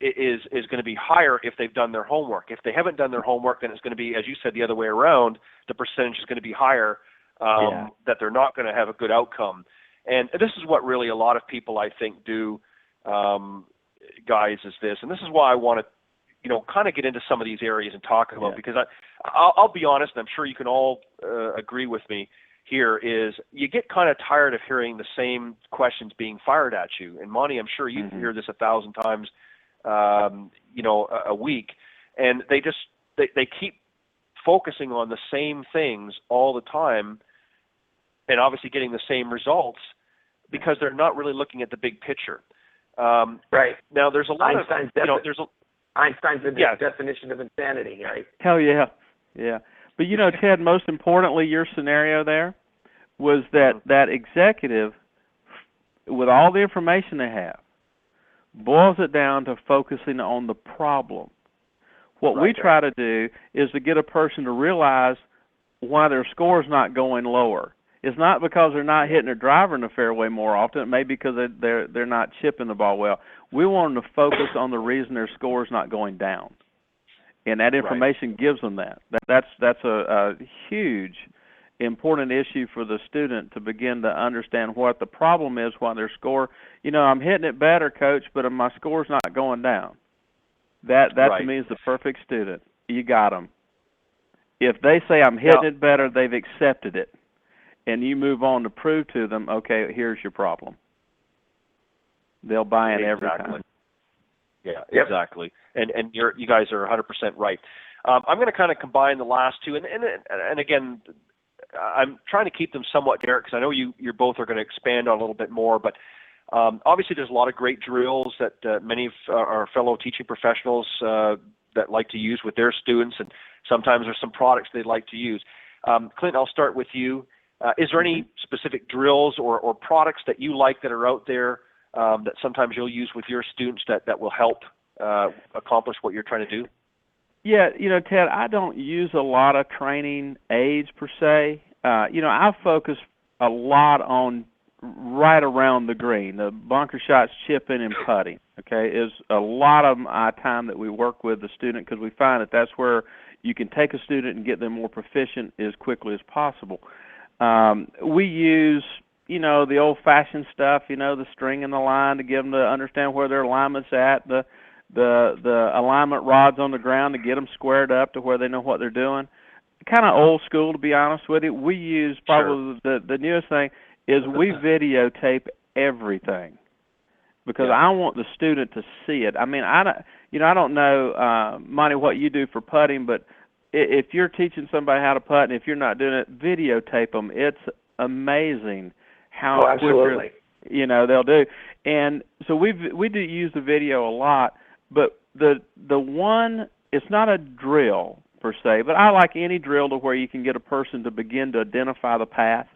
is going to be higher if they've done their homework. If they haven't done their homework, then it's going to be, as you said, the other way around. The percentage is going to be higher that they're not going to have a good outcome. And this is what really a lot of people, I think, do, guys, is this. And this is why I want to, kind of get into some of these areas and talk about, because I'll be honest, and I'm sure you can all agree with me here, is you get kind of tired of hearing the same questions being fired at you. And Monty, I'm sure you hear this 1,000 times, a week, and they keep focusing on the same things all the time, and obviously getting the same results because they're not really looking at the big picture. Right. Now, there's a lot Einstein's definition of insanity, right? Hell yeah. Yeah. But, Ted, most importantly, your scenario there was that executive, with all the information they have, boils it down to focusing on the problem. What we try to do is to get a person to realize why their score is not going lower. It's not because they're not hitting their driver in the fairway more often. It may be because they're not chipping the ball well. We want them to focus on the reason their score is not going down, and that information gives them that. That's a huge, important issue for the student to begin to understand what the problem is. Why their score, I'm hitting it better, coach, but my score's not going down. That to me is the perfect student. You got them. If they say I'm hitting it better, they've accepted it. And you move on to prove to them, okay, here's your problem. They'll buy in every time. Yeah, exactly. And you guys are 100% right. I'm going to kind of combine the last two, and again, I'm trying to keep them somewhat generic because I know you both are going to expand on a little bit more. But obviously, there's a lot of great drills that many of our fellow teaching professionals that like to use with their students, and sometimes there's some products they'd like to use. Clint, I'll start with you. Is there any specific drills or products that you like that are out there that sometimes you'll use with your students that will help accomplish what you're trying to do? Yeah, Ted, I don't use a lot of training aids per se. I focus a lot on right around the green, the bunker shots, chipping, and putting. Okay, is a lot of my time that we work with the student because we find that that's where you can take a student and get them more proficient as quickly as possible. We use, the old-fashioned stuff, the string and the line to get them to understand where their alignment's at, the alignment rods on the ground to get them squared up to where they know what they're doing. Kind of old school, to be honest with you. We use probably the newest thing is we videotape everything because I want the student to see it. I mean, I don't know, Monty, what you do for putting, but if you're teaching somebody how to putt and if you're not doing it, videotape them. It's amazing how absolutely. quicker, they'll do. And so we do use the video a lot, but the one, it's not a drill per se, but I like any drill to where you can get a person to begin to identify the path.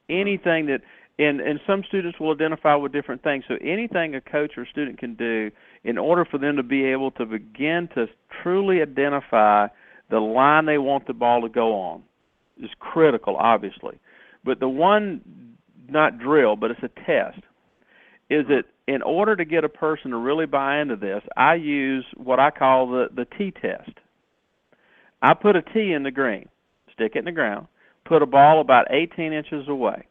Anything that, and some students will identify with different things, so anything a coach or student can do in order for them to be able to begin to truly identify the line they want the ball to go on is critical, obviously. But the one, not drill, but it's a test, is that in order to get a person to really buy into this, I use what I call the tee test. I put a tee in the green, stick it in the ground, put a ball about 18 inches away,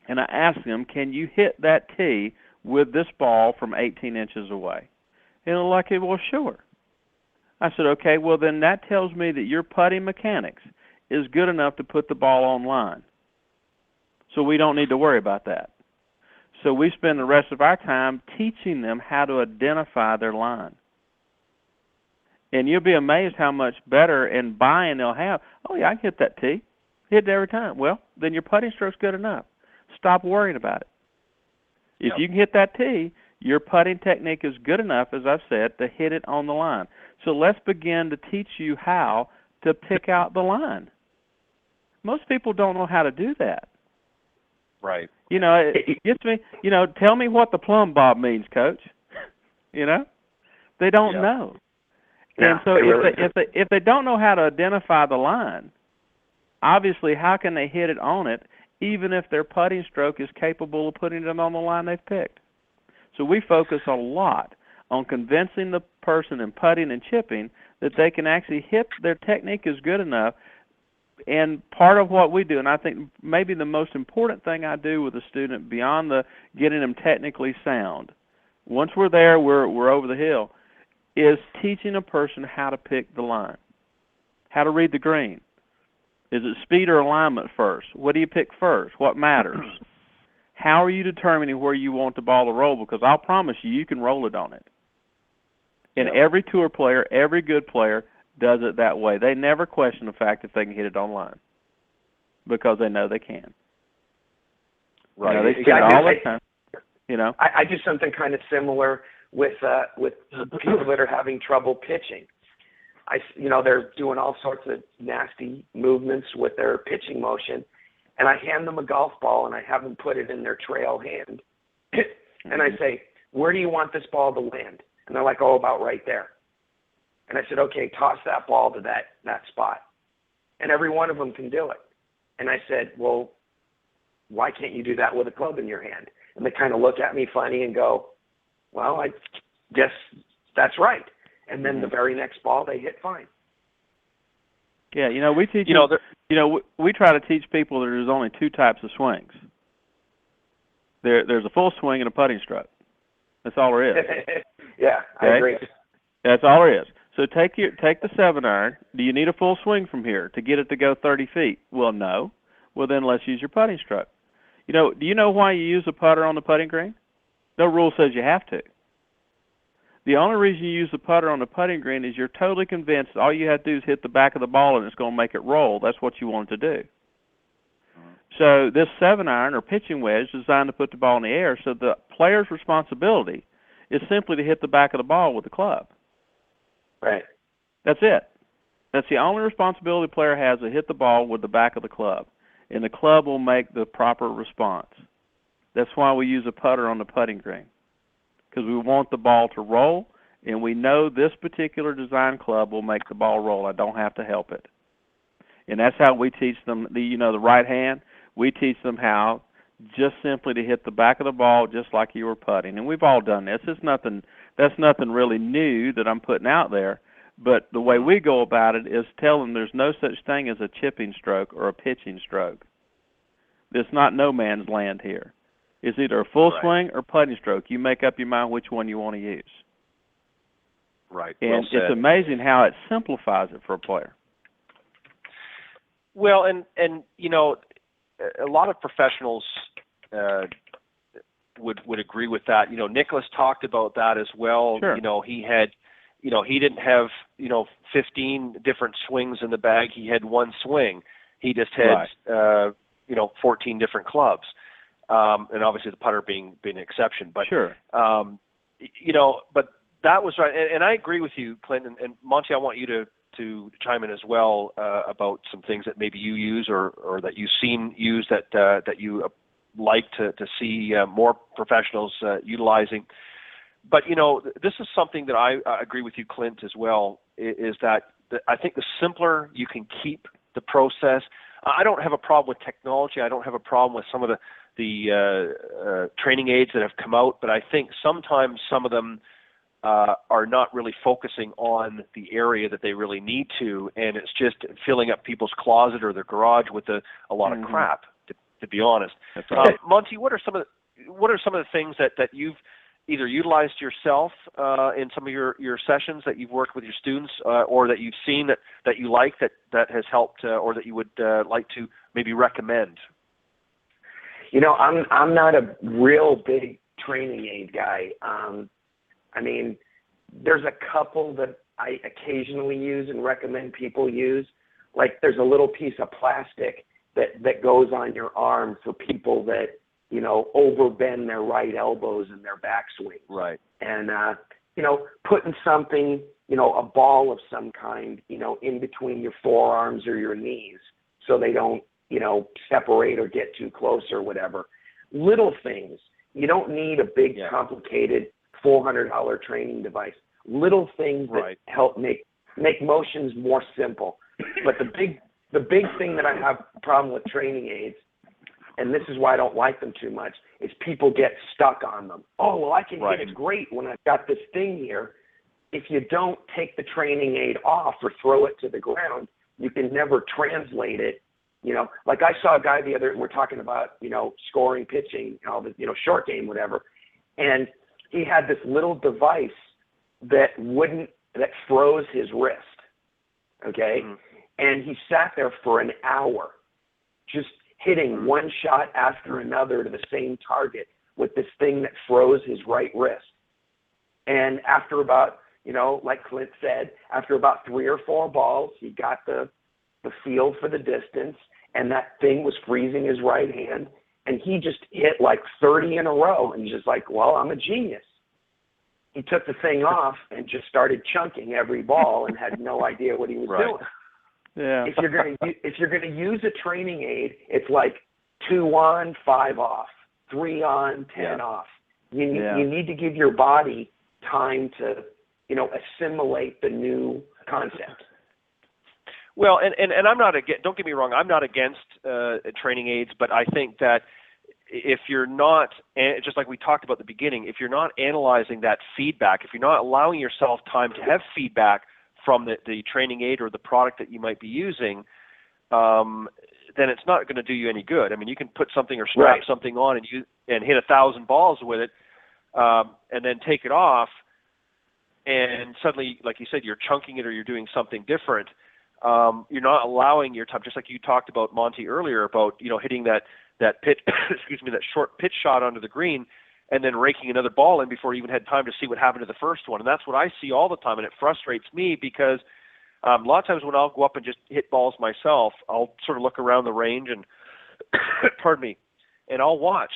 and I ask them, can you hit that tee with this ball from 18 inches away? And they're like, well, sure. I said, okay, well, then that tells me that your putting mechanics is good enough to put the ball on line. So we don't need to worry about that. So we spend the rest of our time teaching them how to identify their line. And you'll be amazed how much better and buy-in they'll have. Oh, yeah, I can hit that tee. Hit it every time. Well, then your putting stroke's good enough. Stop worrying about it. If you can hit that tee, your putting technique is good enough, as I've said, to hit it on the line. So let's begin to teach you how to pick out the line. Most people don't know how to do that. Right. It gets me, tell me what the plumb bob means, Coach. They don't know. And so if they don't know how to identify the line, obviously how can they hit it on it, even if their putting stroke is capable of putting it on the line they've picked? So we focus a lot on convincing the person in putting and chipping that they can actually hit, their technique is good enough. And part of what we do, and I think maybe the most important thing I do with a student beyond the getting them technically sound, once we're there, we're over the hill, is teaching a person how to pick the line, how to read the green. Is it speed or alignment first? What do you pick first? What matters? How are you determining where you want the ball to roll? Because I'll promise you can roll it on it. And every tour player, every good player does it that way. They never question the fact if they can hit it on line because they know they can. Right. They see it all the time. I do something kind of similar with people that are having trouble pitching. They're doing all sorts of nasty movements with their pitching motion, and I hand them a golf ball and I have them put it in their trail hand, and I say, where do you want this ball to land? And they're like, oh, about right there. And I said, okay, toss that ball to that spot. And every one of them can do it. And I said, well, why can't you do that with a club in your hand? And they kind of look at me funny and go, well, I guess that's right. And then the very next ball they hit fine. Yeah, we teach we try to teach people that there's only two types of swings. There's a full swing and a putting stroke. That's all there is. Yeah, okay? I agree. That's all there is. So take the 7-iron. Do you need a full swing from here to get it to go 30 feet? Well, no. Well, then let's use your putting stroke. Do you know why you use a putter on the putting green? No rule says you have to. The only reason you use the putter on the putting green is you're totally convinced all you have to do is hit the back of the ball and it's going to make it roll. That's what you want it to do. So this 7-iron or pitching wedge is designed to put the ball in the air, so the player's responsibility is simply to hit the back of the ball with the club. Right. That's it. That's the only responsibility the player has, to hit the ball with the back of the club, and the club will make the proper response. That's why we use a putter on the putting green, because we want the ball to roll, and we know this particular design club will make the ball roll. I don't have to help it. And that's how we teach them, the right hand. We teach them how just simply to hit the back of the ball just like you were putting. And we've all done this. That's nothing really new that I'm putting out there. But the way we go about it is tell them there's no such thing as a chipping stroke or a pitching stroke. There's not no man's land here. It's either a full swing or putting stroke. You make up your mind which one you want to use. Right. And it's amazing how it simplifies it for a player. Well, and a lot of professionals would agree with that. Nicholas talked about that as well. Sure. He had, he didn't have 15 different swings in the bag. He had one swing. He just had 14 different clubs, and obviously the putter being an exception. But sure. But that was right, and I agree with you, Clinton, and Monty. I want you to chime in as well about some things that maybe you use or that you've seen used that you like to see more professionals utilizing. But this is something that I agree with you, Clint, as well. Is that I think the simpler you can keep the process. I don't have a problem with technology. I don't have a problem with some of the training aids that have come out. But I think sometimes some of them are not really focusing on the area that they really need to, and it's just filling up people's closet or their garage with a lot of crap. To be honest, that's right. Monty, what are some of the things that you've either utilized yourself in some of your sessions that you've worked with your students, or that you've seen that you like that has helped, or that you would like to maybe recommend? I'm not a real big training aid guy. I mean, there's a couple that I occasionally use and recommend people use. Like there's a little piece of plastic that goes on your arm for people that, overbend their right elbows in their backswing. Right. And, putting something, a ball of some kind, in between your forearms or your knees so they don't, separate or get too close or whatever. Little things. You don't need a big, complicated $400 training device. Little things that help make motions more simple. But the big thing that I have a problem with training aids, and this is why I don't like them too much, is people get stuck on them. Oh, well, I can hit it great when I've got this thing here. If you don't take the training aid off or throw it to the ground, you can never translate it. Like I saw a guy we're talking about, scoring, pitching, short game, whatever. And he had this little device that froze his wrist. Okay. Mm-hmm. And he sat there for an hour just hitting one shot after another to the same target with this thing that froze his right wrist. And after about, like Clint said, after about 3 or 4 balls, he got the feel for the distance, and that thing was freezing his right hand. And he just hit like 30 in a row, and he's just like, well, I'm a genius. He took the thing off and just started chunking every ball and had no idea what he was doing. Yeah. If you're gonna use a training aid, it's like 2 on, 5 off, 3 on, 10 off. You need to give your body time to, assimilate the new concept. Well, and I'm not against, don't get me wrong, I'm not against training aids, but I think that if you're not, just like we talked about at the beginning, if you're not analyzing that feedback, if you're not allowing yourself time to have feedback from the training aid or the product that you might be using, then it's not going to do you any good. I mean, you can put something or strap something on and hit 1,000 balls with it, and then take it off, and suddenly, like you said, you're chunking it or you're doing something different. You're not allowing your time, just like you talked about, Monty, earlier, about hitting that pitch, that short pitch shot onto the green, and then raking another ball in before you even had time to see what happened to the first one. And that's what I see all the time, and it frustrates me because a lot of times when I'll go up and just hit balls myself, I'll sort of look around the range and, pardon me, and I'll watch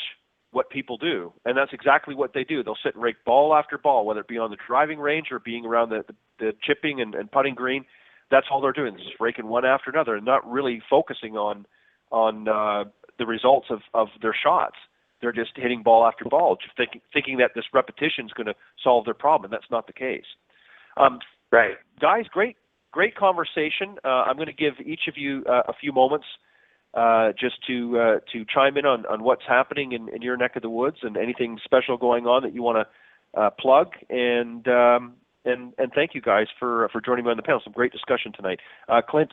what people do. And that's exactly what they do. They'll sit and rake ball after ball, whether it be on the driving range or being around the chipping and putting green. That's all they're doing, is just raking one after another and not really focusing on the results of their shots. They're just hitting ball after ball, just thinking that this repetition is going to solve their problem, and that's not the case. Right. Guys, great conversation. I'm going to give each of you a few moments just to chime in on what's happening in your neck of the woods and anything special going on that you want to plug. And thank you guys for joining me on the panel. Some great discussion tonight. Clint,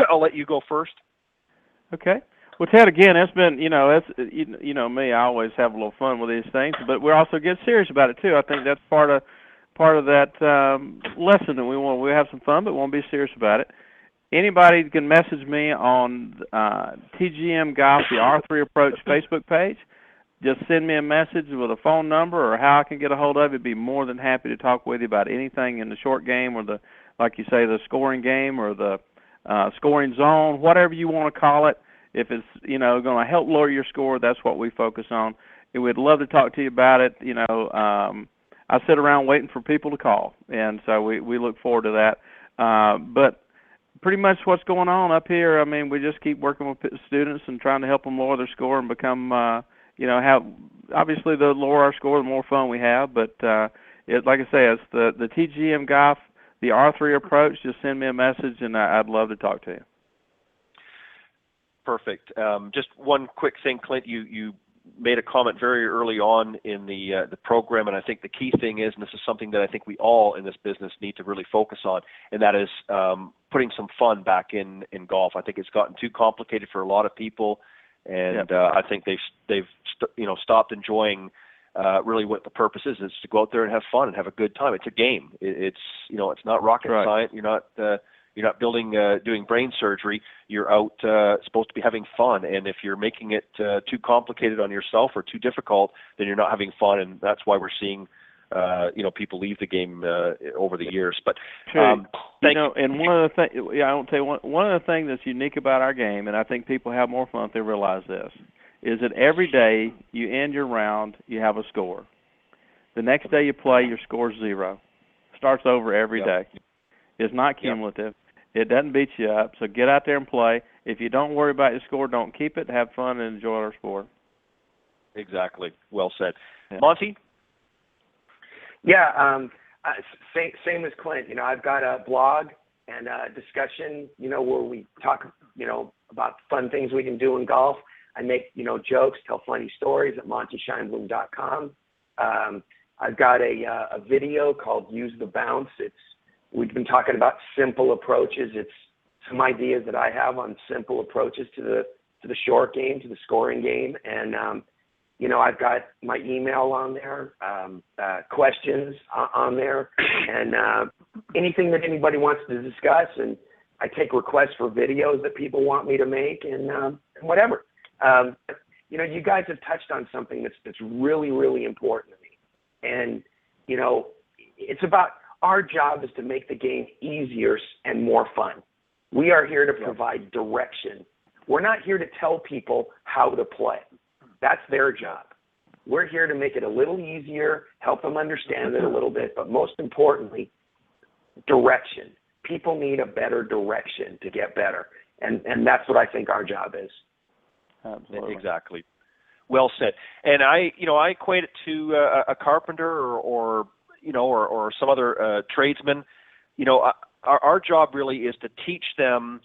I'll let you go first. Okay. Well, Ted, again, it's been, me, I always have a little fun with these things, but we also get serious about it too. I think that's part of that lesson that we have some fun, but we won't be serious about it. Anybody can message me on TGM Golf, the R3 Approach Facebook page. Just send me a message with a phone number or how I can get a hold of it. Be more than happy to talk with you about anything in the short game or the, like you say, the scoring game or the scoring zone, whatever you want to call it. If it's, going to help lower your score, that's what we focus on. We'd love to talk to you about it. I sit around waiting for people to call, and so we look forward to that. But pretty much what's going on up here, I mean, we just keep working with students and trying to help them lower their score and become, have, obviously the lower our score, the more fun we have. But like I say, it's the TGM Golf, the R3 Approach. Just send me a message, and I'd love to talk to you. Perfect. Just one quick thing, Clint. You made a comment very early on in the program, and I think the key thing is, and this is something that I think we all in this business need to really focus on, and that is putting some fun back in golf. I think it's gotten too complicated for a lot of people, and I think they've stopped enjoying really what the purpose is to go out there and have fun and have a good time. It's a game. It's not rocket science. You're not doing brain surgery. You're out supposed to be having fun. And if you're making it too complicated on yourself or too difficult, then you're not having fun. And that's why we're seeing, people leave the game over the years. But and one of the things, I won't tell you one of the things that's unique about our game, and I think people have more fun if they realize this, is that every day you end your round, you have a score. The next day you play, your score's 0. Starts over every day. It's not cumulative. It doesn't beat you up, so get out there and play. If you don't worry about your score, don't keep it. Have fun and enjoy our sport. Exactly. Well said. Yeah. Monty? Yeah, same as Clint. I've got a blog and a discussion, where we talk, about fun things we can do in golf. I make, jokes, tell funny stories at MontySheinblum.com. I've got a video called Use the Bounce. We've been talking about simple approaches. It's some ideas that I have on simple approaches to the short game, to the scoring game. And, I've got my email on there, questions on there, and anything that anybody wants to discuss. And I take requests for videos that people want me to make and whatever. You guys have touched on something that's really, really important to me. And, it's about, our job is to make the game easier and more fun. We are here to provide direction. We're not here to tell people how to play. That's their job. We're here to make it a little easier, help them understand it a little bit, but most importantly, direction. People need a better direction to get better, and that's what I think our job is. Absolutely. Exactly. Well said. And I equate it to a carpenter or some other tradesman. Our job really is to teach them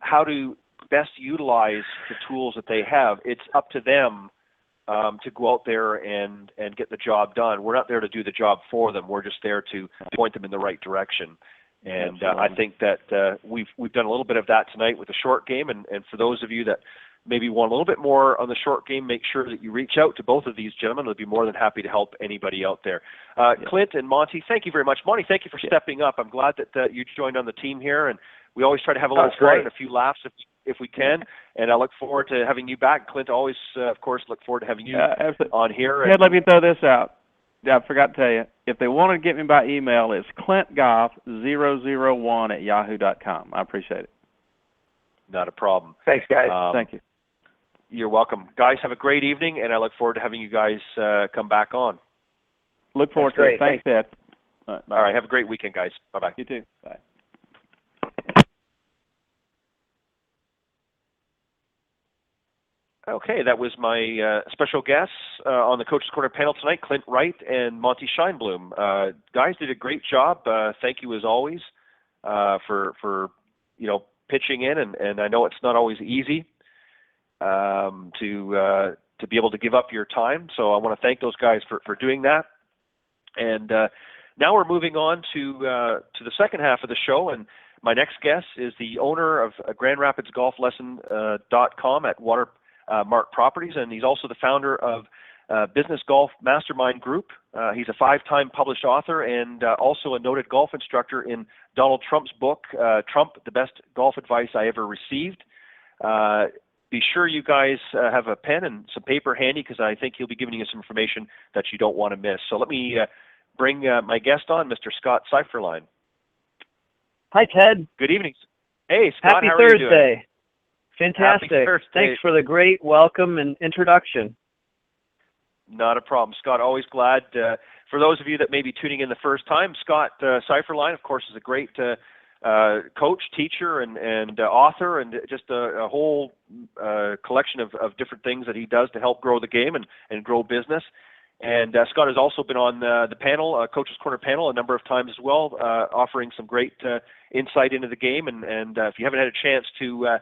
how to best utilize the tools that they have. It's up to them to go out there and get the job done. We're not there to do the job for them. We're just there to point them in the right direction. And I think that we've done a little bit of that tonight with the short game. And for those of you that maybe want a little bit more on the short game, make sure that you reach out to both of these gentlemen. They'll be more than happy to help anybody out there. Clint and Monty, thank you very much. Monty, thank you for stepping up. I'm glad that you joined on the team here, and we always try to have a little fun and a few laughs if we can. And I look forward to having you back. Clint, always, of course, look forward to having you on here. Ted, let me throw this out. I forgot to tell you, if they want to get me by email, it's clintgoff001@yahoo.com. I appreciate it. Not a problem. Thanks, guys. Thank you. You're welcome. Guys, have a great evening, and I look forward to having you guys come back on. Look forward to it. Thanks, Ted. All right. Have a great weekend, guys. Bye-bye. You too. Bye. Okay, that was my special guests on the Coach's Corner panel tonight, Clint Wright and Monty Scheinblum. Guys did a great job. Thank you as always for pitching in, and I know it's not always easy to be able to give up your time. So I want to thank those guys for doing that. And now we're moving on to the second half of the show, and my next guest is the owner of GrandRapidsGolfLesson.com at Watermark Properties, and he's also the founder of Business Golf Mastermind Group. He's a 5-time published author and also a noted golf instructor in Donald Trump's book, Trump, the Best Golf Advice I Ever Received. Be sure you guys have a pen and some paper handy, because I think he'll be giving you some information that you don't want to miss. So let me bring my guest on, Mr. Scott Seifferlein. Hi, Ted. Good evening. Hey, Scott, Happy how are Thursday. you doing? Fantastic. Happy Thursday. Thanks for the great welcome and introduction. Not a problem, Scott. Always glad. For those of you that may be tuning in the first time, Scott Seifferlein, of course, is a great coach, teacher, and author, and just a whole collection of different things that he does to help grow the game and grow business. And Scott has also been on the panel, Coach's Corner panel, a number of times as well, offering some great insight into the game. And if you haven't had a chance to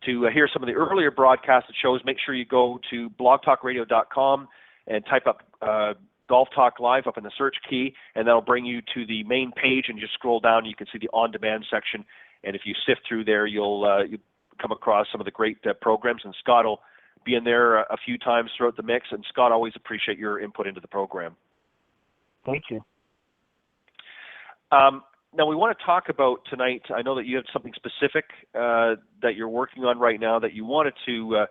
hear some of the earlier broadcasted shows, make sure you go to blogtalkradio.com and type up Golf Talk Live up in the search key, and that'll bring you to the main page, and just scroll down and you can see the on-demand section. And if you sift through there, you'll come across some of the great programs, and Scott will be in there a few times throughout the mix. And Scott, always appreciate your input into the program. Thank you. Now we want to talk about tonight, I know that you have something specific that you're working on right now that you wanted to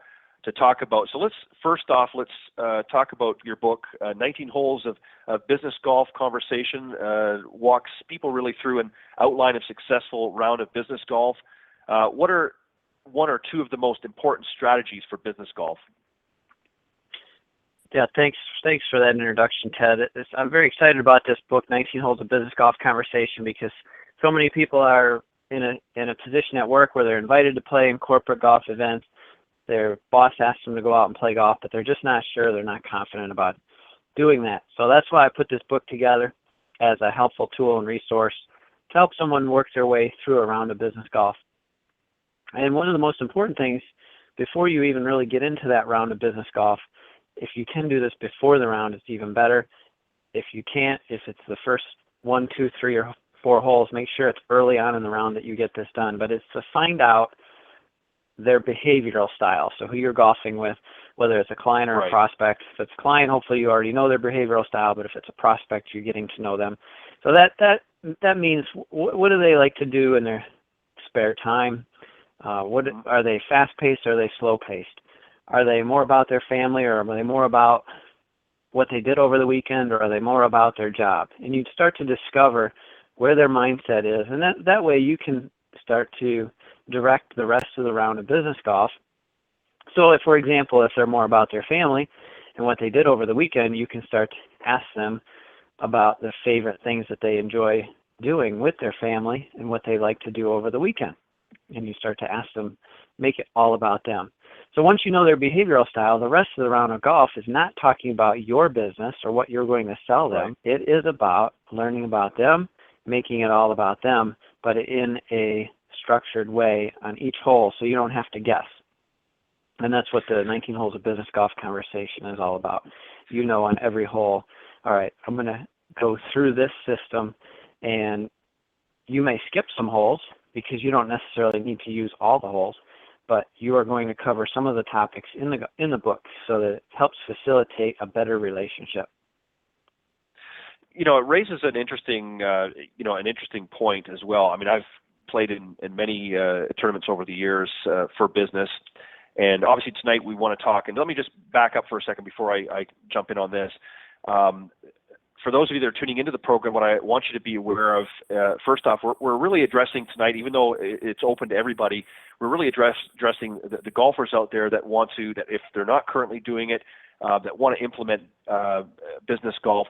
talk about. So let's talk about your book, 19 Holes of Business Golf Conversation, walks people really through an outline of successful round of business golf. What are one or two of the most important strategies for business golf? Yeah, thanks for that introduction, Ted. I'm very excited about this book, 19 Holes of Business Golf Conversation, because so many people are in a position at work where they're invited to play in corporate golf events. Their boss asks them to go out and play golf, but they're just not sure. They're not confident about doing that. So that's why I put this book together as a helpful tool and resource to help someone work their way through a round of business golf. And one of the most important things, before you even really get into that round of business golf, if you can do this before the round, it's even better. If you can't, if it's the first 1, 2, 3, or 4 holes, make sure it's early on in the round that you get this done. But it's to find out their behavioral style, so who you're golfing with, whether it's a client or a prospect. If it's a client, hopefully you already know their behavioral style, but if it's a prospect, you're getting to know them. So that means what do they like to do in their spare time? Are they fast-paced or are they slow-paced? Are they more about their family, or are they more about what they did over the weekend, or are they more about their job? And you'd start to discover where their mindset is, and that way you can start to direct the rest of the round of business golf. So if, for example, if they're more about their family and what they did over the weekend, you can start to ask them about the favorite things that they enjoy doing with their family and what they like to do over the weekend. And you start to ask them, make it all about them. So once you know their behavioral style, the rest of the round of golf is not talking about your business or what you're going to sell them. Right. It is about learning about them, making it all about them, but in a structured way on each hole so you don't have to guess. And that's what the 19 Holes of Business Golf conversation is all about. You know on every hole, all right, I'm going to go through this system, and you may skip some holes because you don't necessarily need to use all the holes, but you are going to cover some of the topics in the book so that it helps facilitate a better relationship. You know, it raises an interesting, an interesting point as well. I mean, I've played in many tournaments over the years for business, and obviously tonight we want to talk. And let me just back up for a second before I jump in on this. For those of you that are tuning into the program, what I want you to be aware of, first off, we're really addressing tonight, even though it's open to everybody, we're really addressing the golfers out there that want to, that if they're not currently doing it, that want to implement business golf.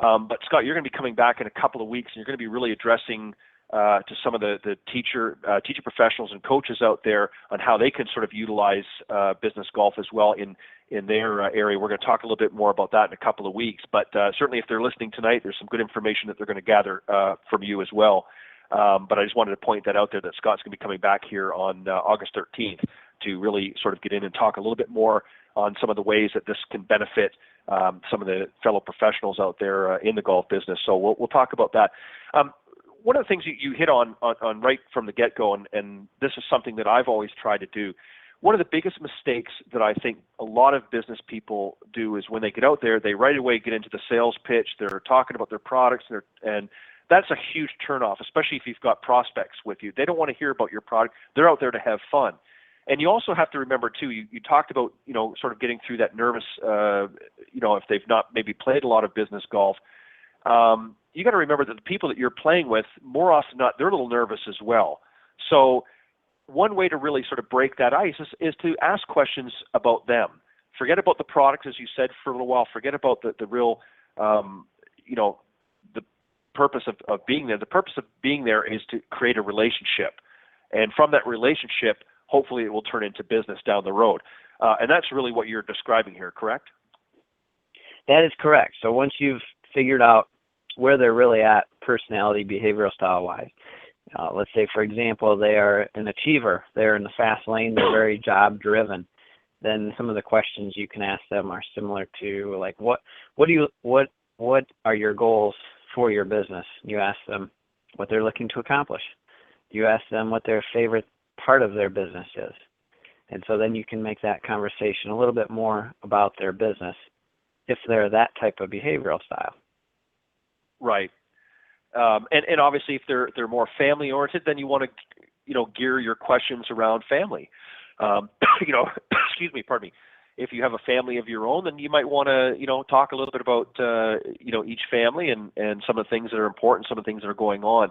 But Scott, you're going to be coming back in a couple of weeks, and you're going to be really addressing to some of the teacher professionals and coaches out there on how they can sort of utilize business golf as well in their area. We're going to talk a little bit more about that in a couple of weeks. But certainly if they're listening tonight, there's some good information that they're going to gather from you as well. But I just wanted to point that out there that Scott's going to be coming back here on August 13th to really sort of get in and talk a little bit more on some of the ways that this can benefit some of the fellow professionals out there in the golf business. So we'll talk about that. One of the things you hit on right from the get-go, and this is something that I've always tried to do, one of the biggest mistakes that I think a lot of business people do is when they get out there, they right away get into the sales pitch, they're talking about their products, and that's a huge turnoff, especially if you've got prospects with you. They don't want to hear about your product. They're out there to have fun. And you also have to remember, too, you talked about, sort of getting through that nervous, if they've not maybe played a lot of business golf. You got to remember that the people that you're playing with, more often than not, they're a little nervous as well. So one way to really sort of break that ice is to ask questions about them. Forget about the products, as you said, for a little while. Forget about the real, the purpose of being there. The purpose of being there is to create a relationship. And from that relationship, hopefully it will turn into business down the road. And that's really what you're describing here, correct? That is correct. So once you've figured out where they're really at personality, behavioral style-wise, let's say, for example, they are an achiever. They're in the fast lane. They're very job-driven. Then some of the questions you can ask them are similar to, like, what are your goals for your business? You ask them what they're looking to accomplish. You ask them what their favorite part of their business is. And so then you can make that conversation a little bit more about their business if they're that type of behavioral style. Right. And obviously if they're more family oriented, then you want to, gear your questions around family. Excuse me, pardon me. If you have a family of your own, then you might want to, talk a little bit about, each family and some of the things that are important, some of the things that are going on.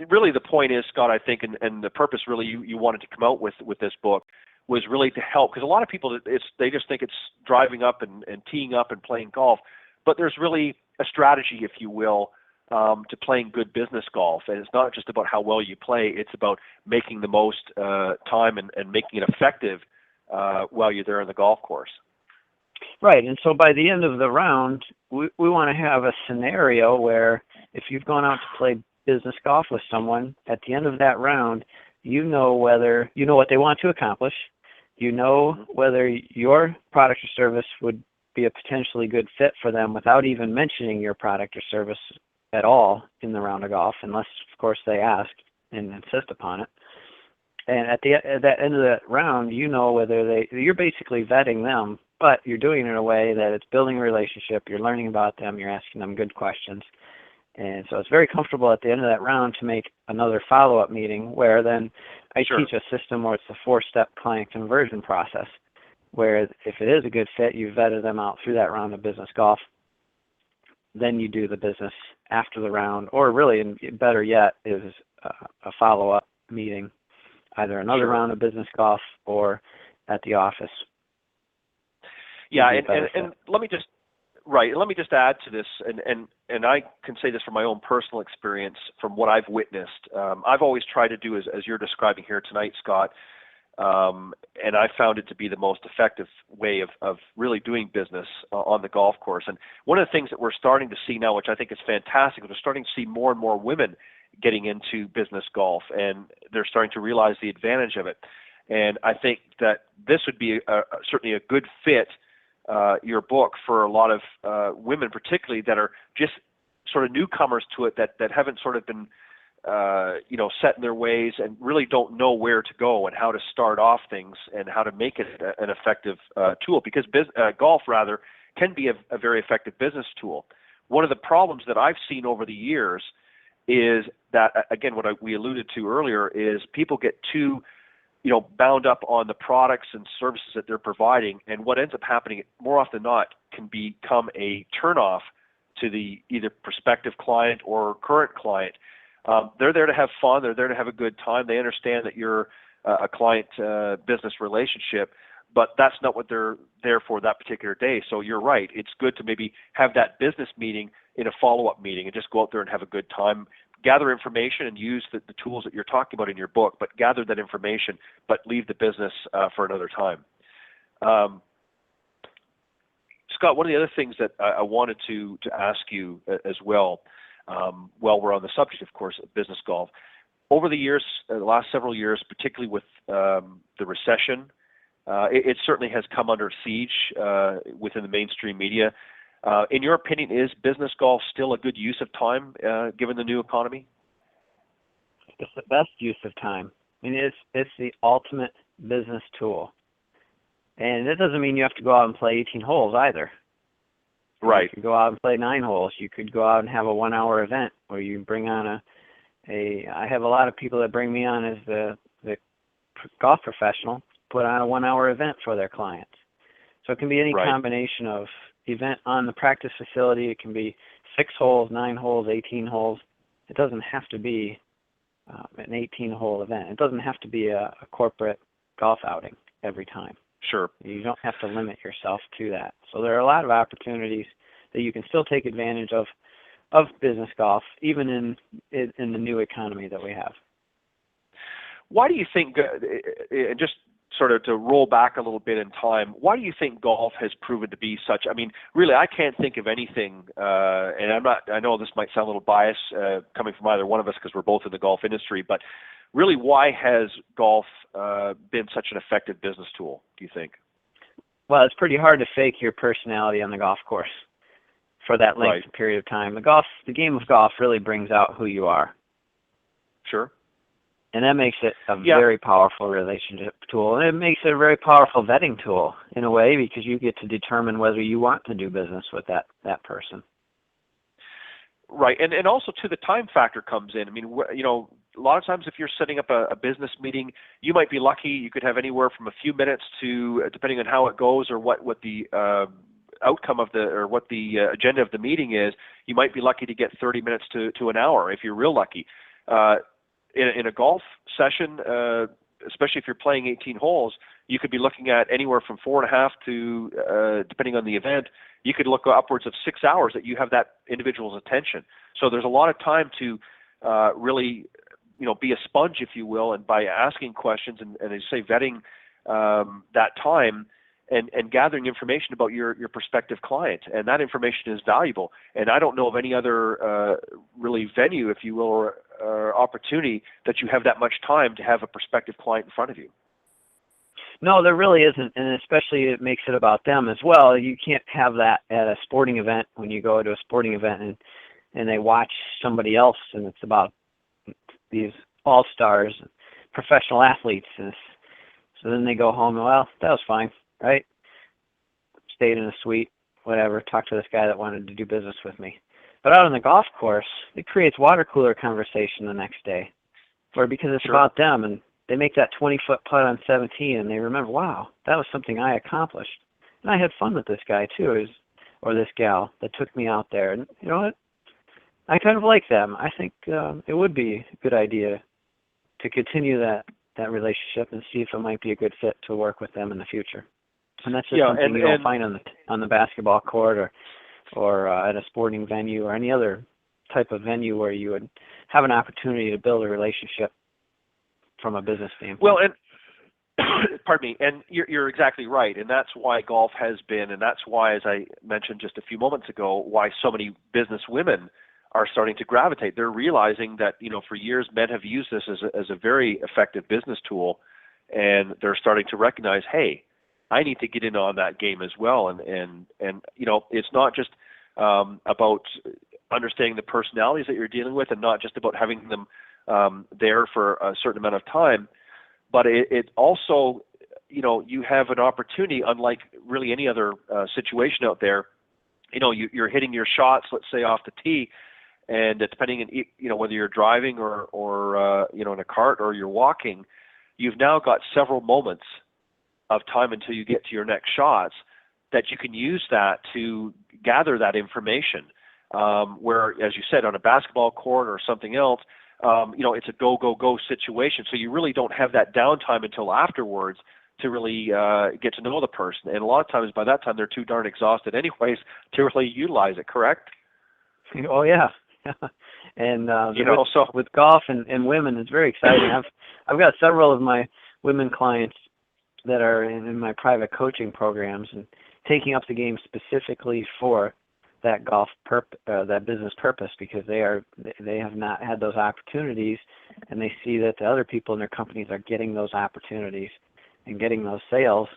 Really the point is, Scott, I think, and the purpose really you wanted to come out with this book was really to help, because a lot of people, they just think it's driving up and teeing up and playing golf, but there's really a strategy, if you will, to playing good business golf. And it's not just about how well you play, it's about making the most time and making it effective while you're there on the golf course. Right, and so by the end of the round, we want to have a scenario where if you've gone out to play business golf with someone, at the end of that round, you know what they want to accomplish, whether your product or service would be a potentially good fit for them without even mentioning your product or service at all in the round of golf, unless, of course, they ask and insist upon it. And at that end of that round, whether you're basically vetting them, but you're doing it in a way that it's building a relationship, you're learning about them, you're asking them good questions. And so it's very comfortable at the end of that round to make another follow-up meeting where then I teach a system where it's a 4-step client conversion process, where if it is a good fit, you've vetted them out through that round of business golf. Then you do the business after the round, or really, and better yet, is a follow-up meeting, either another round of business golf or at the office. Yeah, and let me just add to this, and I can say this from my own personal experience, from what I've witnessed. I've always tried to do, as you're describing here tonight, Scott, And I found it to be the most effective way of really doing business on the golf course. And one of the things that we're starting to see now, which I think is fantastic, is we're starting to see more and more women getting into business golf, and they're starting to realize the advantage of it. And I think that this would be certainly a good fit, your book, for a lot of women, particularly that are just sort of newcomers to it, that haven't sort of been set in their ways and really don't know where to go and how to start off things and how to make it an effective tool, because golf rather can be a very effective business tool. One of the problems that I've seen over the years is that, again, what we alluded to earlier, is people get too bound up on the products and services that they're providing, and what ends up happening more often than not can become a turnoff to the either prospective client or current client. They're there to have fun. They're there to have a good time. They understand that you're a client-business relationship, but that's not what they're there for that particular day. So you're right. It's good to maybe have that business meeting in a follow-up meeting and just go out there and have a good time, gather information and use the tools that you're talking about in your book, but gather that information, but leave the business for another time. Scott, one of the other things that I wanted to ask you as well, while we're on the subject, of course, of business golf, over the years, the last several years, particularly with the recession, it certainly has come under siege within the mainstream media. In your opinion, is business golf still a good use of time given the new economy? It's the best use of time. I mean, it's the ultimate business tool. And it doesn't mean you have to go out and play 18 holes either. Right. You could go out and play 9 holes. You could go out and have a 1-hour event where you bring on I have a lot of people that bring me on as the golf professional, put on a 1-hour event for their clients. So it can be any combination of event on the practice facility. It can be 6 holes, 9 holes, 18 holes. It doesn't have to be an 18-hole event. It doesn't have to be a corporate golf outing every time. Sure. You don't have to limit yourself to that. So there are a lot of opportunities that you can still take advantage of business golf, even in the new economy that we have. Why do you think, just sort of to roll back a little bit in time, why do you think golf has proven to be such, I mean, really, I can't think of anything, and I know this might sound a little biased coming from either one of us because we're both in the golf industry, but really, why has golf been such an effective business tool, do you think? Well, it's pretty hard to fake your personality on the golf course for that length of period of time. The game of golf really brings out who you are. Sure. And that makes it a very powerful relationship tool. And it makes it a very powerful vetting tool in a way, because you get to determine whether you want to do business with that person. Right. And also, too, the time factor comes in. I mean, a lot of times if you're setting up a business meeting, you might be lucky. You could have anywhere from a few minutes to, depending on how it goes or what the outcome of what the agenda of the meeting is, you might be lucky to get 30 minutes to an hour if you're real lucky. In a golf session, especially if you're playing 18 holes, you could be looking at anywhere from 4.5 to, depending on the event, you could look upwards of 6 hours that you have that individual's attention. So there's a lot of time to really, be a sponge, if you will, and by asking questions and as you say, vetting that time and gathering information about your prospective client. And that information is valuable. And I don't know of any other really venue, if you will, or opportunity that you have that much time to have a prospective client in front of you. No, there really isn't, and especially it makes it about them as well. You can't have that at a sporting event when you go to a sporting event and they watch somebody else, and it's about these all-stars, professional athletes. And so then they go home and, well, that was fine, right? Stayed in a suite, whatever, talked to this guy that wanted to do business with me. But out on the golf course, it creates water cooler conversation the next day, because it's about them, and they make that 20-foot putt on 17, and they remember, wow, that was something I accomplished. And I had fun with this guy, too, or this gal that took me out there. And you know what? I kind of like them. I think it would be a good idea to continue that relationship and see if it might be a good fit to work with them in the future. And that's just something you don't find on the basketball court or at a sporting venue or any other type of venue where you would have an opportunity to build a relationship from a business standpoint. Well, pardon me, and you're exactly right, and that's why golf has been, and that's why, as I mentioned just a few moments ago, why so many business women are starting to gravitate. They're realizing that, for years men have used this as a very effective business tool, and they're starting to recognize, hey, I need to get in on that game as well, and it's not just about understanding the personalities that you're dealing with, and not just about having them there for a certain amount of time, but it also, you have an opportunity, unlike really any other situation out there. You're hitting your shots, let's say off the tee, and depending on whether you're driving or in a cart or you're walking, you've now got several moments of time until you get to your next shots that you can use that to gather that information. Where, as you said, on a basketball court or something else, it's a go situation. So you really don't have that downtime until afterwards to really get to know the person. And a lot of times by that time they're too darn exhausted anyways to really utilize it, correct? Oh, yeah. And with golf and women, it's very exciting. I've got several of my women clients that are in my private coaching programs and taking up the game specifically for that that business purpose, because they have not had those opportunities, and they see that the other people in their companies are getting those opportunities and getting those sales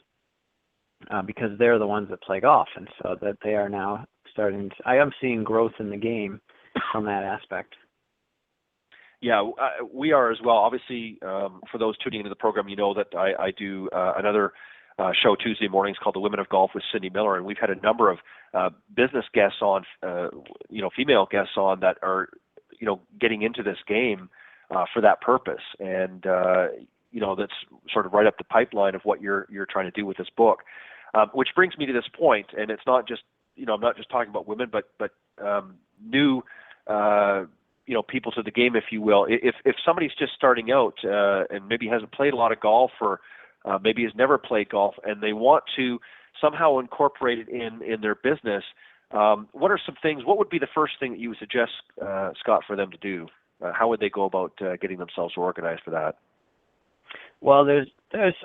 because they're the ones that play golf, and so that they are now I am seeing growth in the game from that aspect. Yeah, we are as well. Obviously, for those tuning into the program, you know that I do another show Tuesday mornings called The Women of Golf with Cindy Miller, and we've had a number of business guests on, female guests on that are, getting into this game for that purpose, and that's sort of right up the pipeline of what you're trying to do with this book, which brings me to this point, and it's not just, I'm not just talking about women, but new, people to the game, if you will. If somebody's just starting out and maybe hasn't played a lot of golf, or maybe has never played golf, and they want to somehow incorporate it in their business, what are some things? What would be the first thing that you would suggest, Scott, for them to do? How would they go about getting themselves organized for that? Well, there's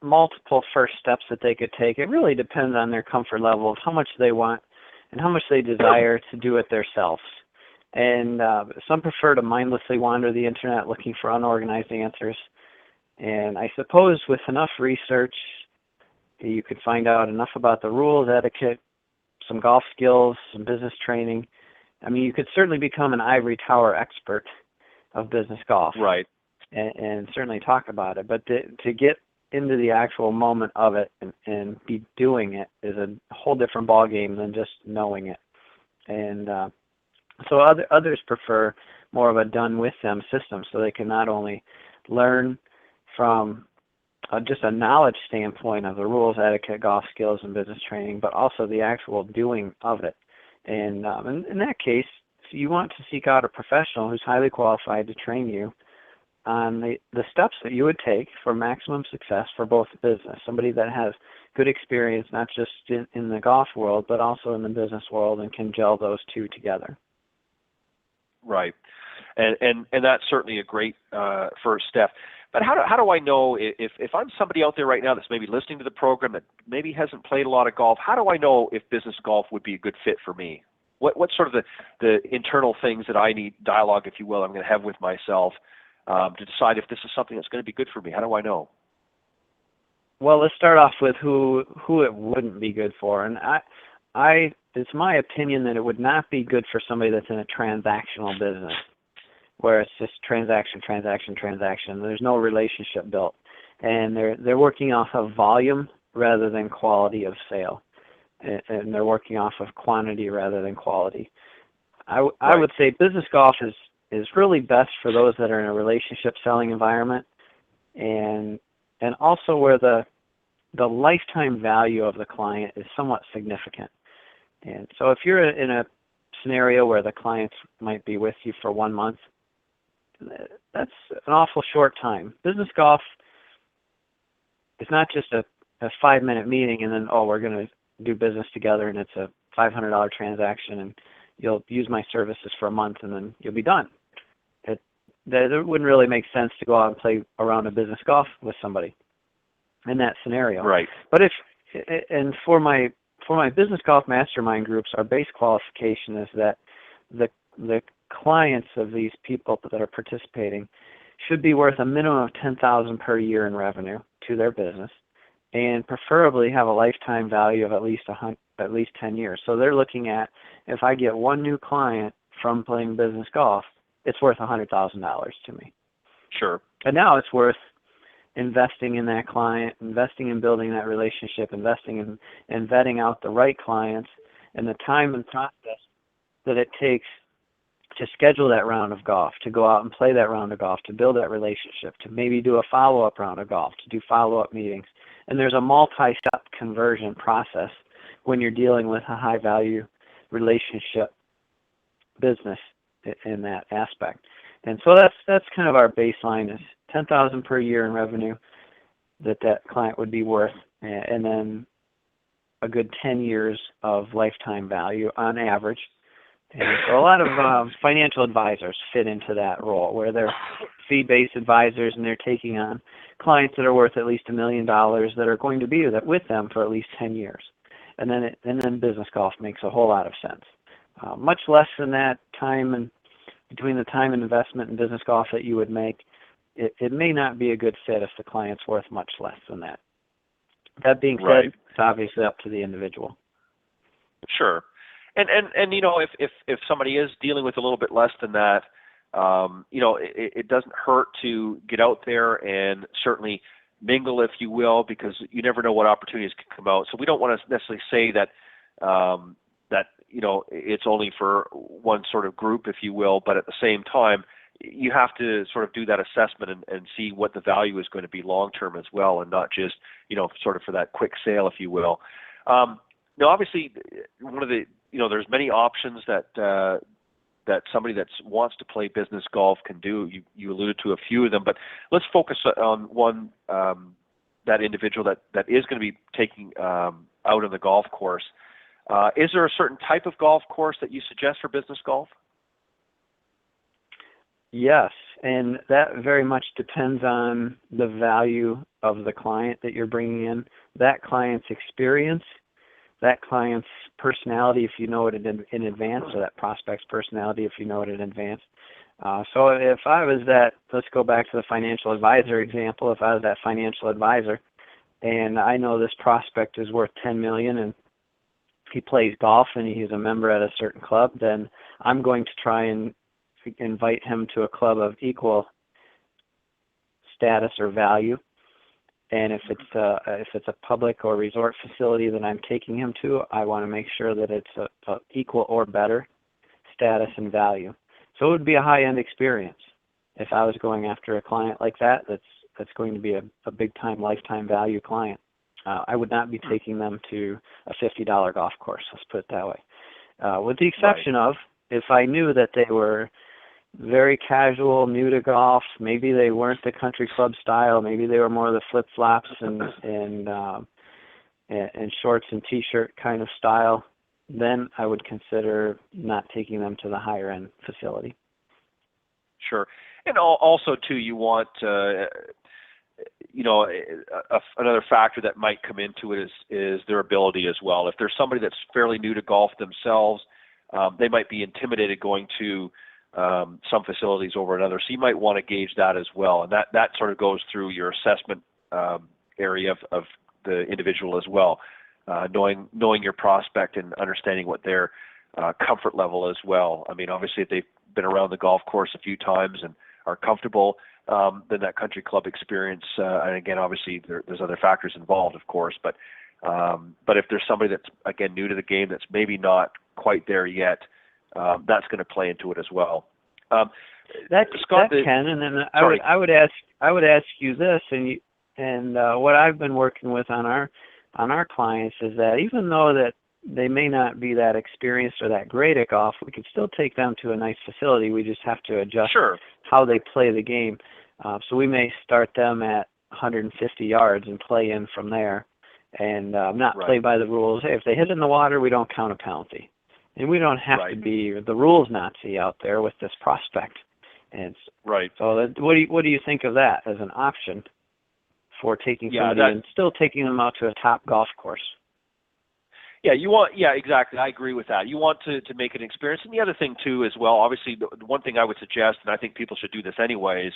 multiple first steps that they could take. It really depends on their comfort level of how much they want and how much they desire to do it themselves. And some prefer to mindlessly wander the internet looking for unorganized answers. And I suppose with enough research, you could find out enough about the rules, etiquette, some golf skills, some business training. I mean, you could certainly become an ivory tower expert of business golf. Right. And certainly talk about it. But to get into the actual moment of it and be doing it is a whole different ballgame than just knowing it. And so others prefer more of a done-with-them system, so they can not only learn from just a knowledge standpoint of the rules, etiquette, golf skills, and business training, but also the actual doing of it. And in that case, if you want to seek out a professional who's highly qualified to train you on the steps that you would take for maximum success for both business, somebody that has good experience not just in the golf world, but also in the business world, and can gel those two together. Right, and that's certainly a great first step. But how do I know if I'm somebody out there right now that's maybe listening to the program that maybe hasn't played a lot of golf? How do I know if business golf would be a good fit for me? What's sort of the internal things that I need, dialogue, if you will, I'm going to have with myself to decide if this is something that's going to be good for me? How do I know? Well, let's start off with who it wouldn't be good for, and it's my opinion that it would not be good for somebody that's in a transactional business, where it's just transaction. There's no relationship built, and they're working off of volume rather than quality of sale, and they're working off of quantity rather than quality. I would say business golf is really best for those that are in a relationship selling environment, and also where the lifetime value of the client is somewhat significant. And so if you're in a scenario where the clients might be with you for 1 month, that's an awful short time. Business golf is not just a 5-minute meeting and then, we're going to do business together and it's a $500 transaction and you'll use my services for a month and then you'll be done. It wouldn't really make sense to go out and play a round of business golf with somebody. in that scenario. Right. But for my business golf mastermind groups, our base qualification is that the clients of these people that are participating should be worth a minimum of $10,000 per year in revenue to their business, and preferably have a lifetime value of at least 10 years. So they're looking at, if I get one new client from playing business golf, it's worth $100,000 to me. Sure. And now it's worth investing in that client, investing in building that relationship, investing in vetting out the right clients, and the time and process that it takes to schedule that round of golf, to go out and play that round of golf, to build that relationship, to maybe do a follow-up round of golf, to do follow-up meetings. And there's a multi-step conversion process when you're dealing with a high-value relationship business in that aspect. And so that's kind of our baseline, is $10,000 per year in revenue that client would be worth, and then a good 10 years of lifetime value on average. And so a lot of financial advisors fit into that role, where they're fee-based advisors and they're taking on clients that are worth at least $1 million that are going to be with them for at least 10 years. And then business golf makes a whole lot of sense. Much less than that time, and between the time and investment in business golf that you would make, it may not be a good fit if the client's worth much less than that. That being said, Right. It's obviously up to the individual. Sure. And you know, if somebody is dealing with a little bit less than that, you know, it doesn't hurt to get out there and certainly mingle, if you will, because you never know what opportunities can come out. So we don't want to necessarily say that that, you know, it's only for one sort of group, if you will, but at the same time, you have to sort of do that assessment and see what the value is going to be long term as well, and not just, you know, sort of for that quick sale, if you will. Now, obviously, one of the, you know, there's many options that that somebody that wants to play business golf can do. You alluded to a few of them, but let's focus on one, that individual that is going to be taking out on the golf course. Is there a certain type of golf course that you suggest for business golf? Yes, and that very much depends on the value of the client that you're bringing in, that client's experience, that client's personality, if you know it in advance, or that prospect's personality, if you know it in advance. So if I was that, let's go back to the financial advisor example. If I was that financial advisor and I know this prospect is worth $10 million and he plays golf and he's a member at a certain club, then I'm going to try and invite him to a club of equal status or value. And if it's a public or resort facility that I'm taking him to, I want to make sure that it's a equal or better status and value. So it would be a high-end experience if I was going after a client like that. That's going to be a big-time, lifetime value client. I would not be taking them to a $50 golf course. Let's put it that way. With the exception of if I knew that they were very casual, new to golf. Maybe they weren't the country club style. Maybe they were more the flip flops and shorts and t-shirt kind of style. Then I would consider not taking them to the higher end facility. Sure, and also too, you want you know, another factor that might come into it is their ability as well. If there's somebody that's fairly new to golf themselves, they might be intimidated going to some facilities over another. So you might want to gauge that as well. And that sort of goes through your assessment area of the individual as well, knowing your prospect and understanding what their comfort level as well. I mean, obviously, if they've been around the golf course a few times and are comfortable, then that country club experience, and again, obviously, there's other factors involved, of course, but if there's somebody that's, again, new to the game that's maybe not quite there yet, that's going to play into it as well. Scott, Ken, and then I would ask you this, and what I've been working with on our clients is that even though that they may not be that experienced or that great at golf, we could still take them to a nice facility. We just have to adjust how they play the game. So we may start them at 150 yards and play in from there, and not play by the rules. Hey, if they hit in the water, we don't count a penalty. And we don't have to be the rules Nazi out there with this prospect. And so what do you think of that as an option for taking somebody and still taking them out to a top golf course. Yeah, exactly. I agree with that. You want to make an experience. And the other thing too as well, obviously the one thing I would suggest, and I think people should do this anyways,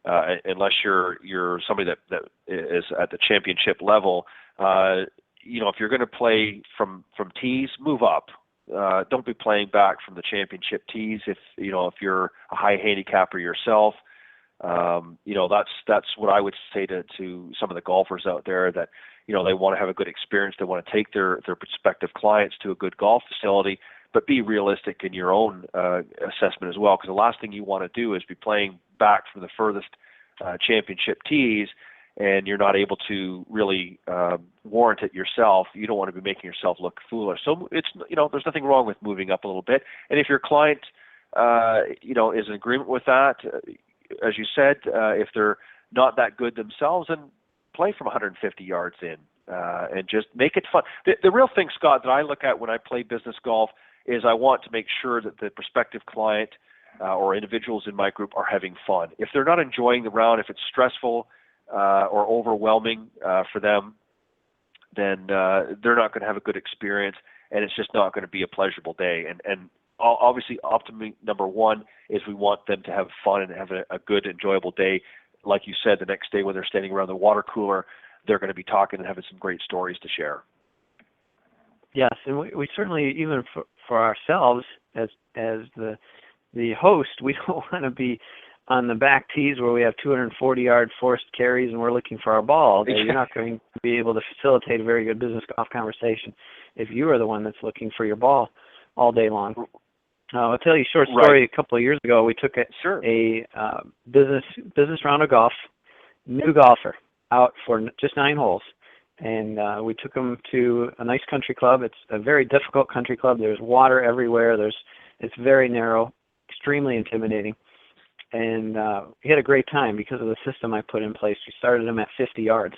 unless you're somebody that is at the championship level, if you're going to play from tees, move up. Don't be playing back from the championship tees if you're a high handicapper yourself. That's what I would say to some of the golfers out there that they want to have a good experience. They want to take their prospective clients to a good golf facility, but be realistic in your own assessment as well. Because the last thing you want to do is be playing back from the furthest championship tees, and you're not able to really warrant it yourself. You don't want to be making yourself look foolish. So it's there's nothing wrong with moving up a little bit. And if your client is in agreement with that, as you said, if they're not that good themselves, then play from 150 yards in and just make it fun. The real thing, Scott, that I look at when I play business golf is I want to make sure that the prospective client or individuals in my group are having fun. If they're not enjoying the round, if it's stressful or overwhelming for them, then they're not going to have a good experience, and it's just not going to be a pleasurable day. And obviously, optimum number one is we want them to have fun and have a good, enjoyable day. Like you said, the next day when they're standing around the water cooler, they're going to be talking and having some great stories to share. Yes, and we certainly, even for ourselves as the host, we don't want to be on the back tees where we have 240-yard forced carries and we're looking for our ball all day. You're not going to be able to facilitate a very good business golf conversation if you are the one that's looking for your ball all day long. I'll tell you a short story. Right. A couple of years ago, we took a business round of golf, new golfer, out for just 9 holes. And we took them to a nice country club. It's a very difficult country club. There's water everywhere. It's very narrow, extremely intimidating. And he had a great time because of the system I put in place. We started him at 50 yards.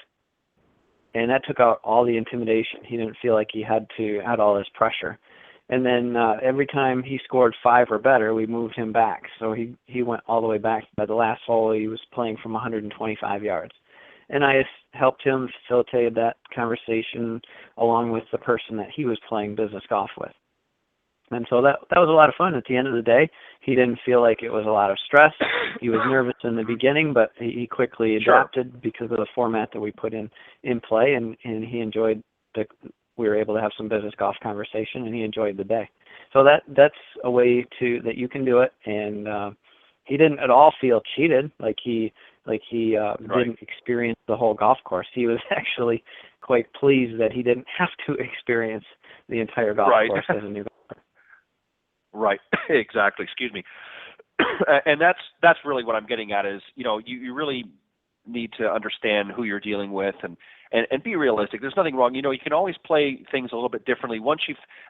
And that took out all the intimidation. He didn't feel like he had to add all this pressure. And then every time he scored 5 or better, we moved him back. So he went all the way back. By the last hole, he was playing from 125 yards. And I helped him facilitate that conversation along with the person that he was playing business golf with. And so that was a lot of fun. At the end of the day, he didn't feel like it was a lot of stress. He was nervous in the beginning, but he quickly adapted because of the format that we put in play, and he enjoyed we were able to have some business golf conversation, and he enjoyed the day. So that's a way that you can do it. And he didn't at all feel cheated, like he didn't experience the whole golf course. He was actually quite pleased that he didn't have to experience the entire golf course as a new golfer. Right, exactly. Excuse me. And that's really what I'm getting at is, you really need to understand who you're dealing with and be realistic. There's nothing wrong. You can always play things a little bit differently once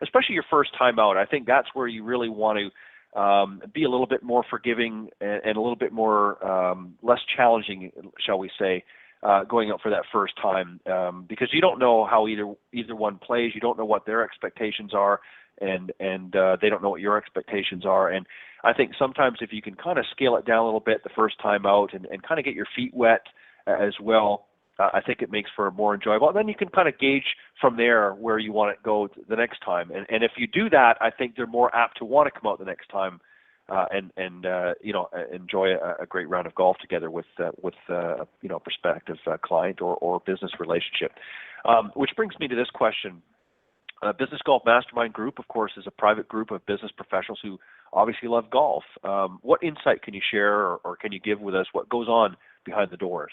especially your first time out. I think that's where you really want to be a little bit more forgiving and a little bit more less challenging, shall we say, going out for that first time, because you don't know how either one plays. You don't know what their expectations are, and they don't know what your expectations are. And I think sometimes if you can kind of scale it down a little bit the first time out and kind of get your feet wet as well, I think it makes for a more enjoyable. And then you can kind of gauge from there where you want it to go the next time. And if you do that, I think they're more apt to want to come out the next time and enjoy a great round of golf together with prospective client or business relationship. Which brings me to this question. Business Golf Mastermind Group, of course, is a private group of business professionals who obviously love golf. What insight can you share or can you give with us what goes on behind the doors?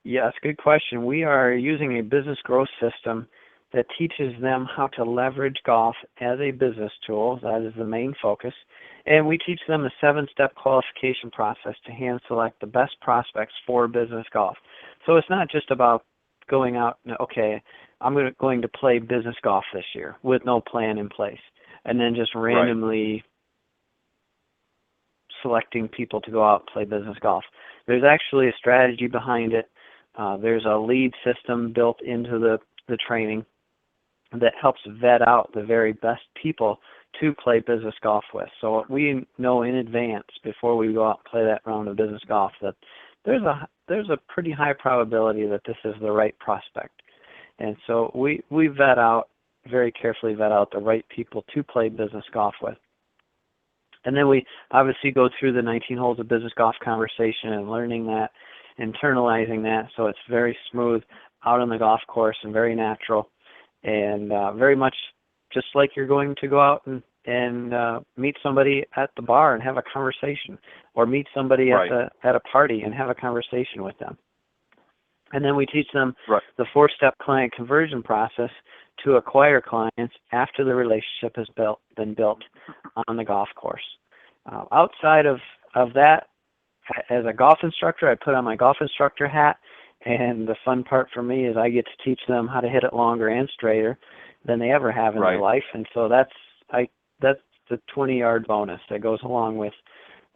Yes, good question. We are using a business growth system that teaches them how to leverage golf as a business tool. That is the main focus. And we teach them a 7-step qualification process to hand select the best prospects for business golf. So it's not just about going out, okay, I'm going to play business golf this year with no plan in place, and then just randomly selecting people to go out and play business golf. There's actually a strategy behind it. There's a lead system built into the training that helps vet out the very best people to play business golf with. So we know in advance, before we go out and play that round of business golf, that there's a pretty high probability that this is the right prospect. And so we very carefully vet out the right people to play business golf with. And then we obviously go through the 19 holes of business golf conversation and learning that, internalizing that, so it's very smooth out on the golf course and very natural, and very much just like you're going to go out and meet somebody at the bar and have a conversation, or meet somebody at a party and have a conversation with them. And then we teach them the 4-step client conversion process to acquire clients after the relationship has been built on the golf course. Outside of that, as a golf instructor, I put on my golf instructor hat, and the fun part for me is I get to teach them how to hit it longer and straighter than they ever have in their life. And so that's the 20-yard bonus that goes along with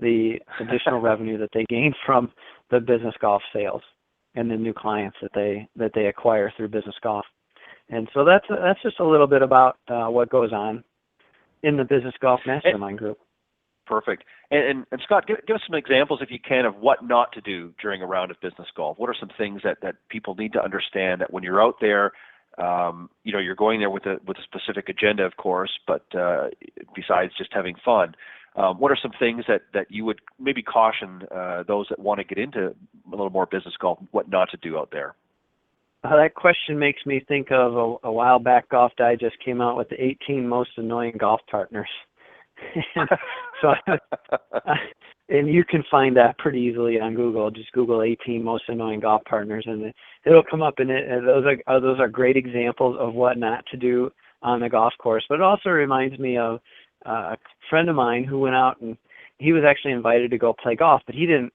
the additional revenue that they gain from the business golf sales and the new clients that they acquire through business golf. And so that's just a little bit about what goes on in the business golf mastermind group. Perfect. And Scott, give us some examples, if you can, of what not to do during a round of business golf. What are some things that people need to understand, that when you're out there, you're going there with a specific agenda, of course, but besides just having fun, what are some things that you would maybe caution those that want to get into a little more business golf, what not to do out there? That question makes me think of a while back, Golf Digest came out with the 18 most annoying golf partners. So, and you can find that pretty easily on Google. Just Google 18 most annoying golf partners, and it'll come up. And those are great examples of what not to do on the golf course. But it also reminds me of a friend of mine who went out, and he was actually invited to go play golf, but he didn't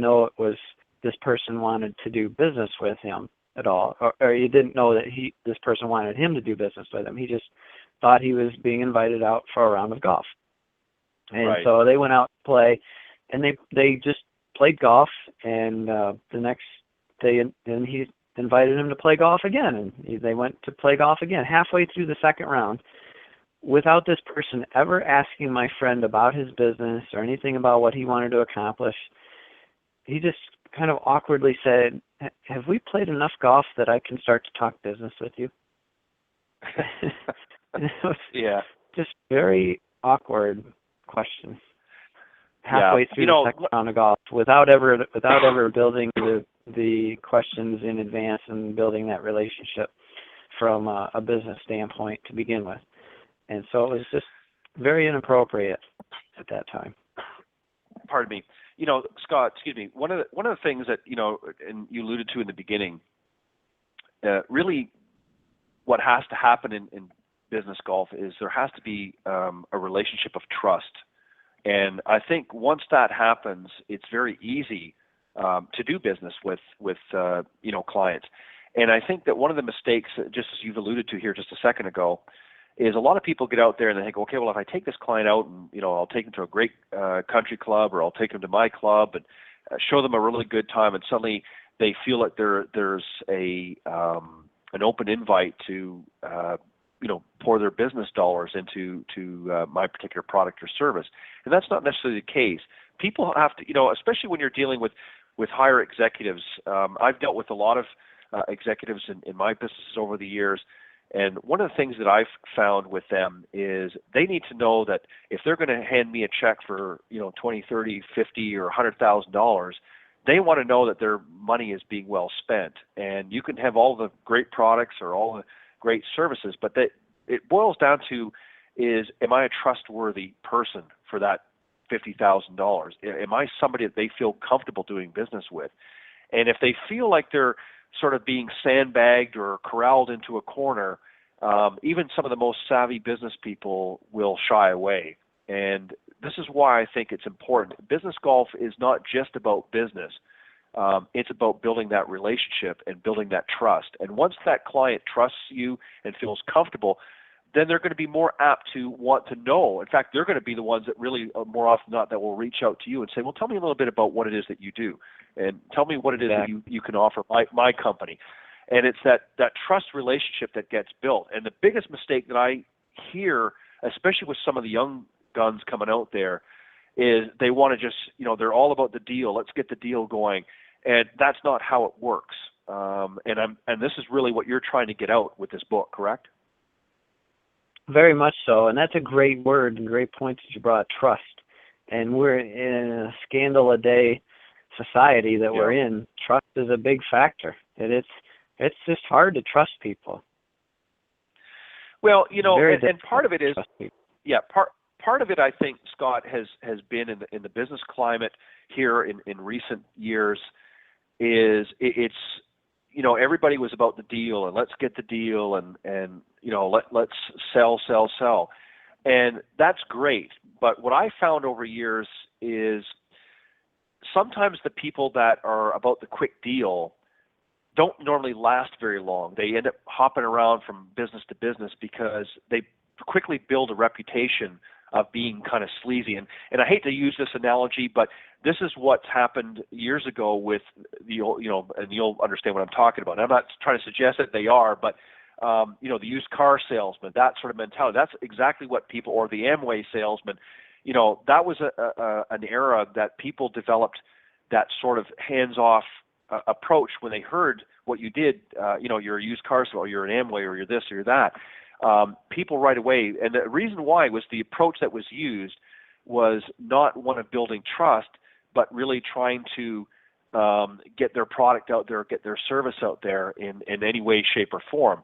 know it was this person wanted to do business with him at all, or he didn't know that this person wanted him to do business with him. He just thought he was being invited out for a round of golf. And so they went out to play, and they just played golf, and the next day, and he invited him to play golf again, and they went to play golf again. Halfway through the second round, without this person ever asking my friend about his business or anything about what he wanted to accomplish, he just kind of awkwardly said, "Have we played enough golf that I can start to talk business with you?" It was just very awkward question. Halfway through the second round of golf, without ever building the questions in advance and building that relationship from a business standpoint to begin with. And so it was just very inappropriate at that time. Pardon me. Scott, excuse me. One of the things that, and you alluded to in the beginning, really what has to happen in business golf is there has to be a relationship of trust. And I think once that happens, it's very easy to do business with clients. And I think that one of the mistakes, just as you've alluded to here just a second ago, is a lot of people get out there and they think, okay, well, if I take this client out and, I'll take them to a great country club, or I'll take them to my club and show them a really good time, and suddenly they feel like there's an open invite to pour their business dollars into my particular product or service. And that's not necessarily the case. People have to, especially when you're dealing with higher executives. I've dealt with a lot of executives in my businesses over the years. And one of the things that I've found with them is they need to know that if they're going to hand me a check for, $20, $30, $50, or $100,000, they want to know that their money is being well spent. And you can have all the great products or all the great services, but that it boils down to is, am I a trustworthy person for that $50,000? Am I somebody that they feel comfortable doing business with? And if they feel like they're sort of being sandbagged or corralled into a corner, even some of the most savvy business people will shy away. And this is why I think it's important. Business golf is not just about business. It's about building that relationship and building that trust. And once that client trusts you and feels comfortable, then they're going to be more apt to want to know. In fact, they're going to be the ones that really, more often than not, that will reach out to you and say, well, tell me a little bit about what it is that you do, and tell me what it is that you can offer my company. And it's that trust relationship that gets built. And the biggest mistake that I hear, especially with some of the young guns coming out there, is they want to just, they're all about the deal. Let's get the deal going. And that's not how it works. And this is really what you're trying to get out with this book, correct? Very much so, and that's a great word and great point that you brought, trust. And we're in a scandal-a-day society that we're in. Trust is a big factor, and it's just hard to trust people. Well, and part of it is, part of it, I think, Scott, has been in the business climate here in recent years. It's everybody was about the deal, and let's get the deal, and let's sell, and that's great. But what I found over years is sometimes the people that are about the quick deal don't normally last very long. They end up hopping around from business to business because they quickly build a reputation of being kind of sleazy. And I hate to use this analogy, but this is what's happened years ago with the old, and you'll understand what I'm talking about. And I'm not trying to suggest that they are, but the used car salesman, that sort of mentality. That's exactly what people, or the Amway salesman, that was an era that people developed that sort of hands-off approach when they heard what you did. You're a used car salesman, or you're an Amway, or you're this or you're that. People right away, and the reason why was the approach that was used was not one of building trust, but really trying to get their product out there, get their service out there in any way, shape, or form.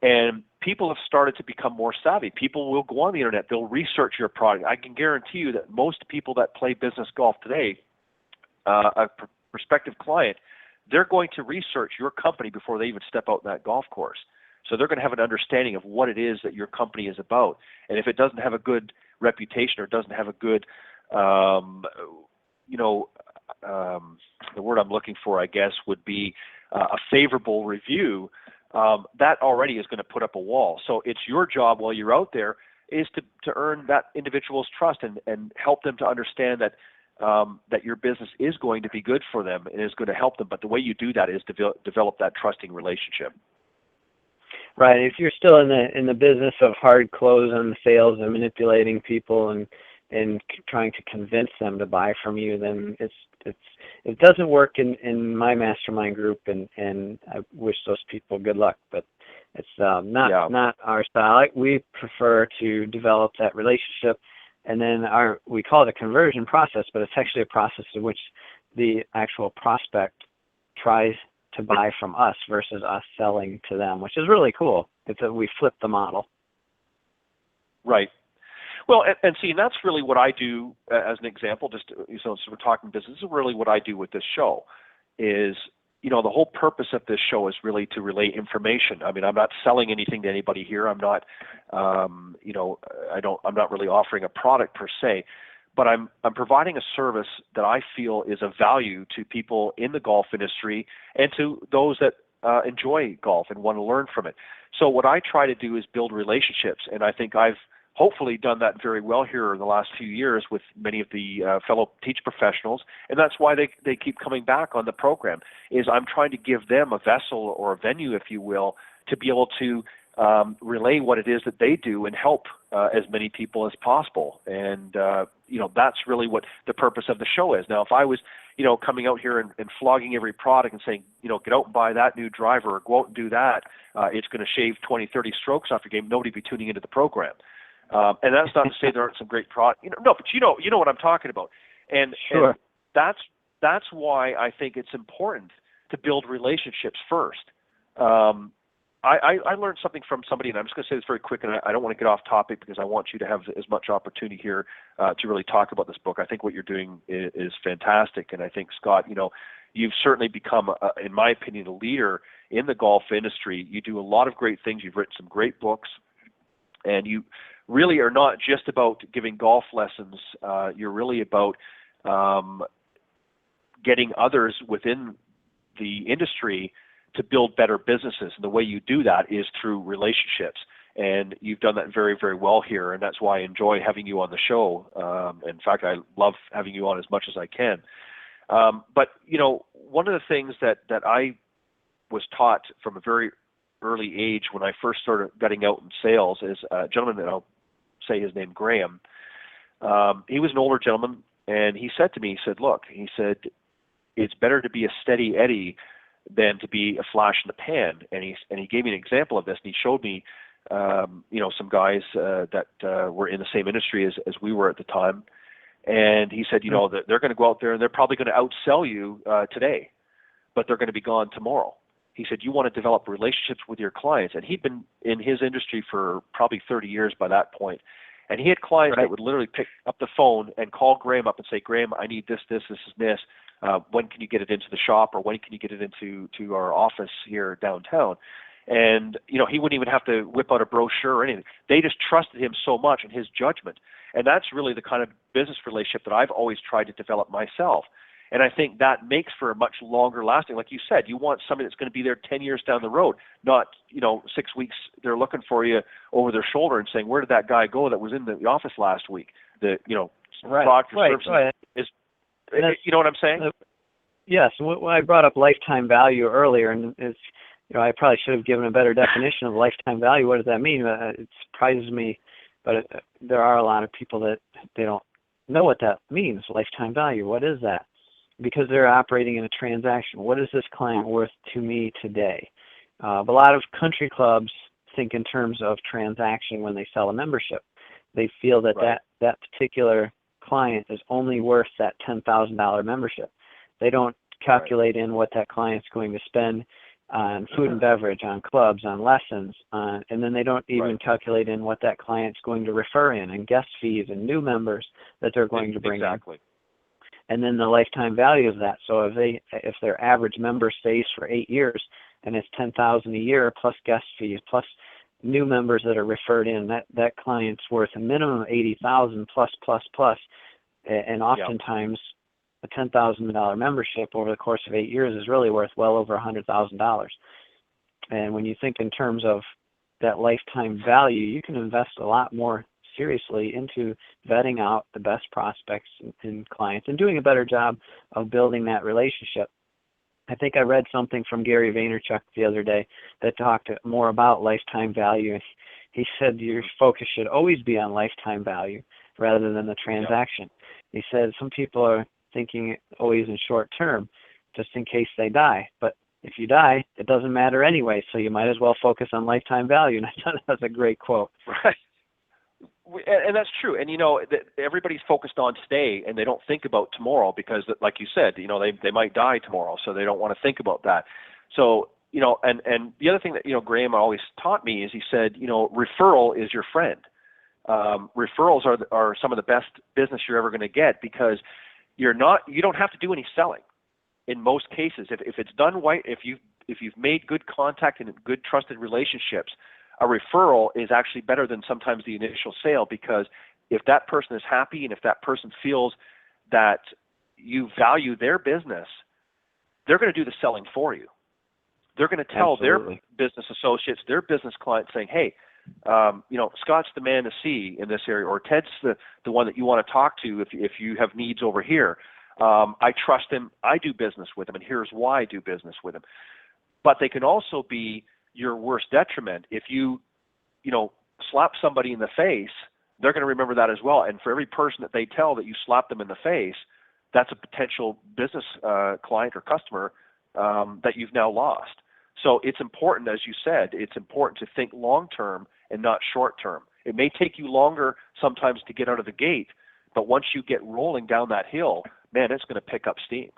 And people have started to become more savvy. People will go on the internet. They'll research your product. I can guarantee you that most people that play business golf today, a prospective client, they're going to research your company before they even step out in that golf course. So they're going to have an understanding of what it is that your company is about. And if it doesn't have a good reputation or doesn't have a good, the word I'm looking for, I guess, would be a favorable review, that already is going to put up a wall. So it's your job while you're out there is to earn that individual's trust and help them to understand that that your business is going to be good for them and is going to help them. But the way you do that is to develop that trusting relationship. Right. If you're still in the business of hard close on the sales and manipulating people and trying to convince them to buy from you, then it doesn't work in my mastermind group, and I wish those people good luck. But it's not our style. We prefer to develop that relationship, and then we call it a conversion process, but it's actually a process in which the actual prospect tries to buy from us versus us selling to them, which is really cool. We flip the model. Right. Well, and see, that's really what I do as an example. So we're talking business. This is really what I do with this show. Is the whole purpose of this show is really to relay information. I mean, I'm not selling anything to anybody here. I'm not, I'm not really offering a product per se. But I'm providing a service that I feel is of value to people in the golf industry and to those that enjoy golf and want to learn from it. So what I try to do is build relationships, and I think I've hopefully done that very well here in the last few years with many of the fellow teach professionals, and that's why they keep coming back on the program. Is I'm trying to give them a vessel or a venue, if you will, to be able to relay what it is that they do and help as many people as possible. And that's really what the purpose of the show is. Now, if I was coming out here and flogging every product and saying, get out and buy that new driver or go out and do that, it's going to shave 20, 30 strokes off your game, nobody would be tuning into the program. And that's not to say there aren't some great products. No, but you know what I'm talking about. And, sure. And that's why I think it's important to build relationships first. I learned something from somebody, and I'm just going to say this very quick, and I don't want to get off topic because I want you to have as much opportunity here to really talk about this book. I think what you're doing is fantastic, and I think, Scott, you've certainly become, in my opinion, a leader in the golf industry. You do a lot of great things. You've written some great books, and you really are not just about giving golf lessons. You're really about getting others within the industry to build better businesses. And the way you do that is through relationships. And you've done that very, very well here. And that's why I enjoy having you on the show. In fact, I love having you on as much as I can. But, one of the things that I was taught from a very early age when I first started getting out in sales is a gentleman that I'll say his name, Graham. He was an older gentleman, and he said to me, look, it's better to be a steady Eddie than to be a flash in the pan. And he gave me an example of this, and he showed me, some guys that were in the same industry as we were at the time. And he said, that they're going to go out there and they're probably going to outsell you today, but they're going to be gone tomorrow. He said, you want to develop relationships with your clients. And he'd been in his industry for probably 30 years by that point. And he had clients that would literally pick up the phone and call Graham up and say, Graham, I need this, and this. When can you get it into the shop, or when can you get it into our office here downtown? And, he wouldn't even have to whip out a brochure or anything. They just trusted him so much and his judgment. And that's really the kind of business relationship that I've always tried to develop myself. And I think that makes for a much longer lasting. Like you said, you want somebody that's going to be there 10 years down the road, not, 6 weeks they're looking for you over their shoulder and saying, where did that guy go that was in the office last week? Product or services is, you know what I'm saying? Yes. When I brought up lifetime value earlier, and it's, I probably should have given a better definition of lifetime value. What does that mean? It surprises me, but there are a lot of people that they don't know what that means, lifetime value. What is that? Because they're operating in a transaction. What is this client worth to me today? A lot of country clubs think in terms of transaction when they sell a membership. They feel that that particular client is only worth that $10,000 membership. They don't calculate in what that client's going to spend on food and beverage, on clubs, on lessons, and then they don't even calculate in what that client's going to refer in, and guest fees and new members that they're going to bring in. And then the lifetime value of that. So if their average member stays for 8 years and it's $10,000 a year plus guest fees plus new members that are referred in, that client's worth a minimum of $80,000 plus. And oftentimes a $10,000 membership over the course of 8 years is really worth well over $100,000. And when you think in terms of that lifetime value, you can invest a lot more seriously into vetting out the best prospects and clients and doing a better job of building that relationship. I think I read something from Gary Vaynerchuk the other day that talked more about lifetime value. He said your focus should always be on lifetime value rather than the transaction. He said some people are thinking always in short term, just in case they die. But if you die, it doesn't matter anyway, so you might as well focus on lifetime value. And I thought that was a great quote. Right. And that's true. And, everybody's focused on today, and they don't think about tomorrow because, like you said, they might die tomorrow, so they don't want to think about that. So, and the other thing that, Graham always taught me is he said, referral is your friend. Referrals are some of the best business you're ever going to get because you don't have to do any selling in most cases. If it's done right, if you've made good contact and good trusted relationships, a referral is actually better than sometimes the initial sale because if that person is happy and if that person feels that you value their business, they're going to do the selling for you. They're going to tell their business associates, their business clients saying, hey, Scott's the man to see in this area, or Ted's the one that you want to talk to if you have needs over here. I trust him. I do business with him, and here's why I do business with him. But they can also be your worst detriment. If you slap somebody in the face, they're going to remember that as well. And for every person that they tell that you slapped them in the face, that's a potential business client or customer that you've now lost. So it's important, as you said, it's important to think long-term and not short-term. It may take you longer sometimes to get out of the gate, but once you get rolling down that hill, man, it's going to pick up steam.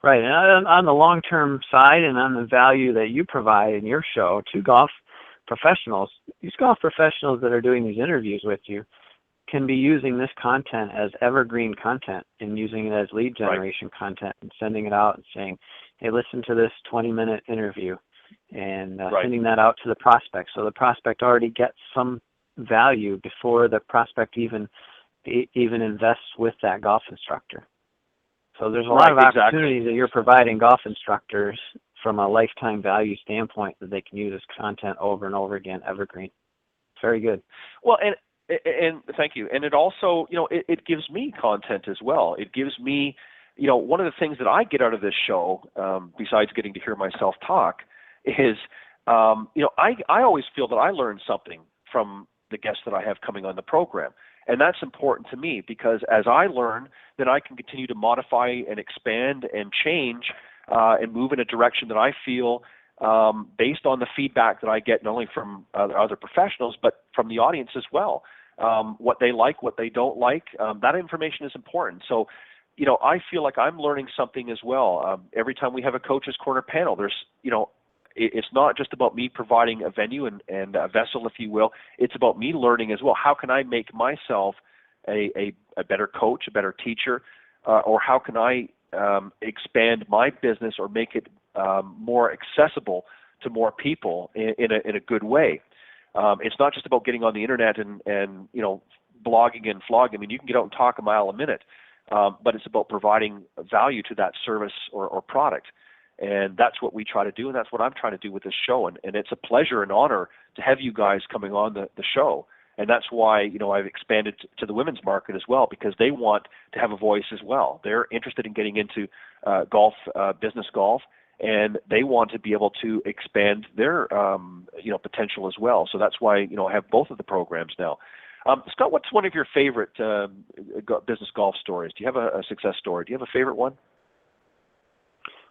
Right, and on the long-term side and on the value that you provide in your show to golf professionals, these golf professionals that are doing these interviews with you can be using this content as evergreen content and using it as lead generation content and sending it out and saying, hey, listen to this 20-minute interview and sending that out to the prospect. So the prospect already gets some value before the prospect even invests with that golf instructor. So there's a lot of opportunities that you're providing golf instructors from a lifetime value standpoint that they can use as content over and over again, evergreen. Very good. Well, and thank you. And it also, it gives me content as well. It gives me, one of the things that I get out of this show, besides getting to hear myself talk, is, I always feel that I learn something from the guests that I have coming on the program. And that's important to me because as I learn, then I can continue to modify and expand and change and move in a direction that I feel based on the feedback that I get not only from other professionals but from the audience as well. What they like, what they don't like, that information is important. So, I feel like I'm learning something as well. Every time we have a Coach's Corner panel, there's, it's not just about me providing a venue and a vessel, if you will. It's about me learning as well. How can I make myself a better coach, a better teacher, or how can I expand my business or make it more accessible to more people in a good way? It's not just about getting on the internet and blogging and flogging. I mean, you can get out and talk a mile a minute, but it's about providing value to that service or product. And that's what we try to do, and that's what I'm trying to do with this show. And it's a pleasure and honor to have you guys coming on the show. And that's why, I've expanded to the women's market as well, because they want to have a voice as well. They're interested in getting into golf, business golf, and they want to be able to expand their, potential as well. So that's why, I have both of the programs now. Scott, what's one of your favorite business golf stories? Do you have a success story? Do you have a favorite one?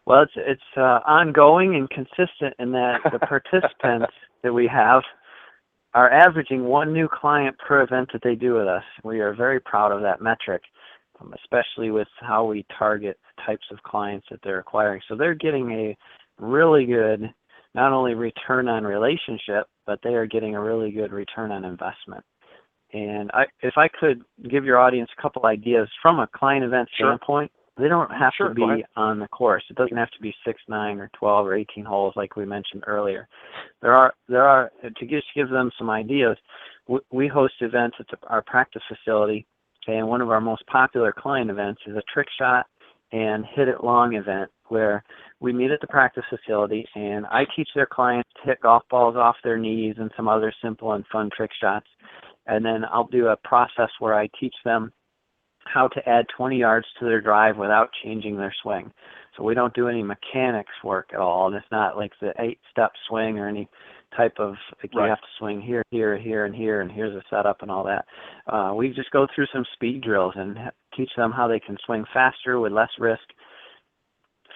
Well, it's ongoing and consistent in that the participants that we have are averaging one new client per event that they do with us. We are very proud of that metric, especially with how we target types of clients that they're acquiring. So they're getting a really good, not only return on relationship, but they are getting a really good return on investment. And if I could give your audience a couple ideas from a client event standpoint, they don't have to be on the course. It doesn't have to be 6, 9, or 12, or 18 holes like we mentioned earlier. There are to just give them some ideas. We host events at our practice facility, and one of our most popular client events is a trick shot and hit it long event where we meet at the practice facility, and I teach their clients to hit golf balls off their knees and some other simple and fun trick shots. And then I'll do a process where I teach them how to add 20 yards to their drive without changing their swing. So we don't do any mechanics work at all. And it's not like the 8-step swing or any type of, you have to swing here, here, here, and here, and here's a setup and all that. We just go through some speed drills and teach them how they can swing faster with less risk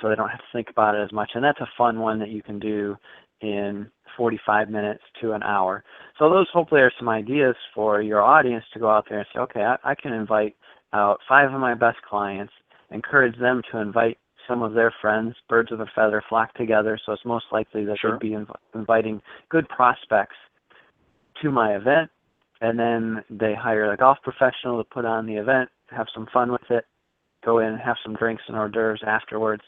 so they don't have to think about it as much. And that's a fun one that you can do in 45 minutes to an hour. So those hopefully are some ideas for your audience to go out there and say, okay, I can invite out 5 of my best clients, encourage them to invite some of their friends. Birds of a feather flock together, so it's most likely that they'd be inviting good prospects to my event, and then they hire a golf professional to put on the event, have some fun with it, go in, have some drinks and hors d'oeuvres afterwards,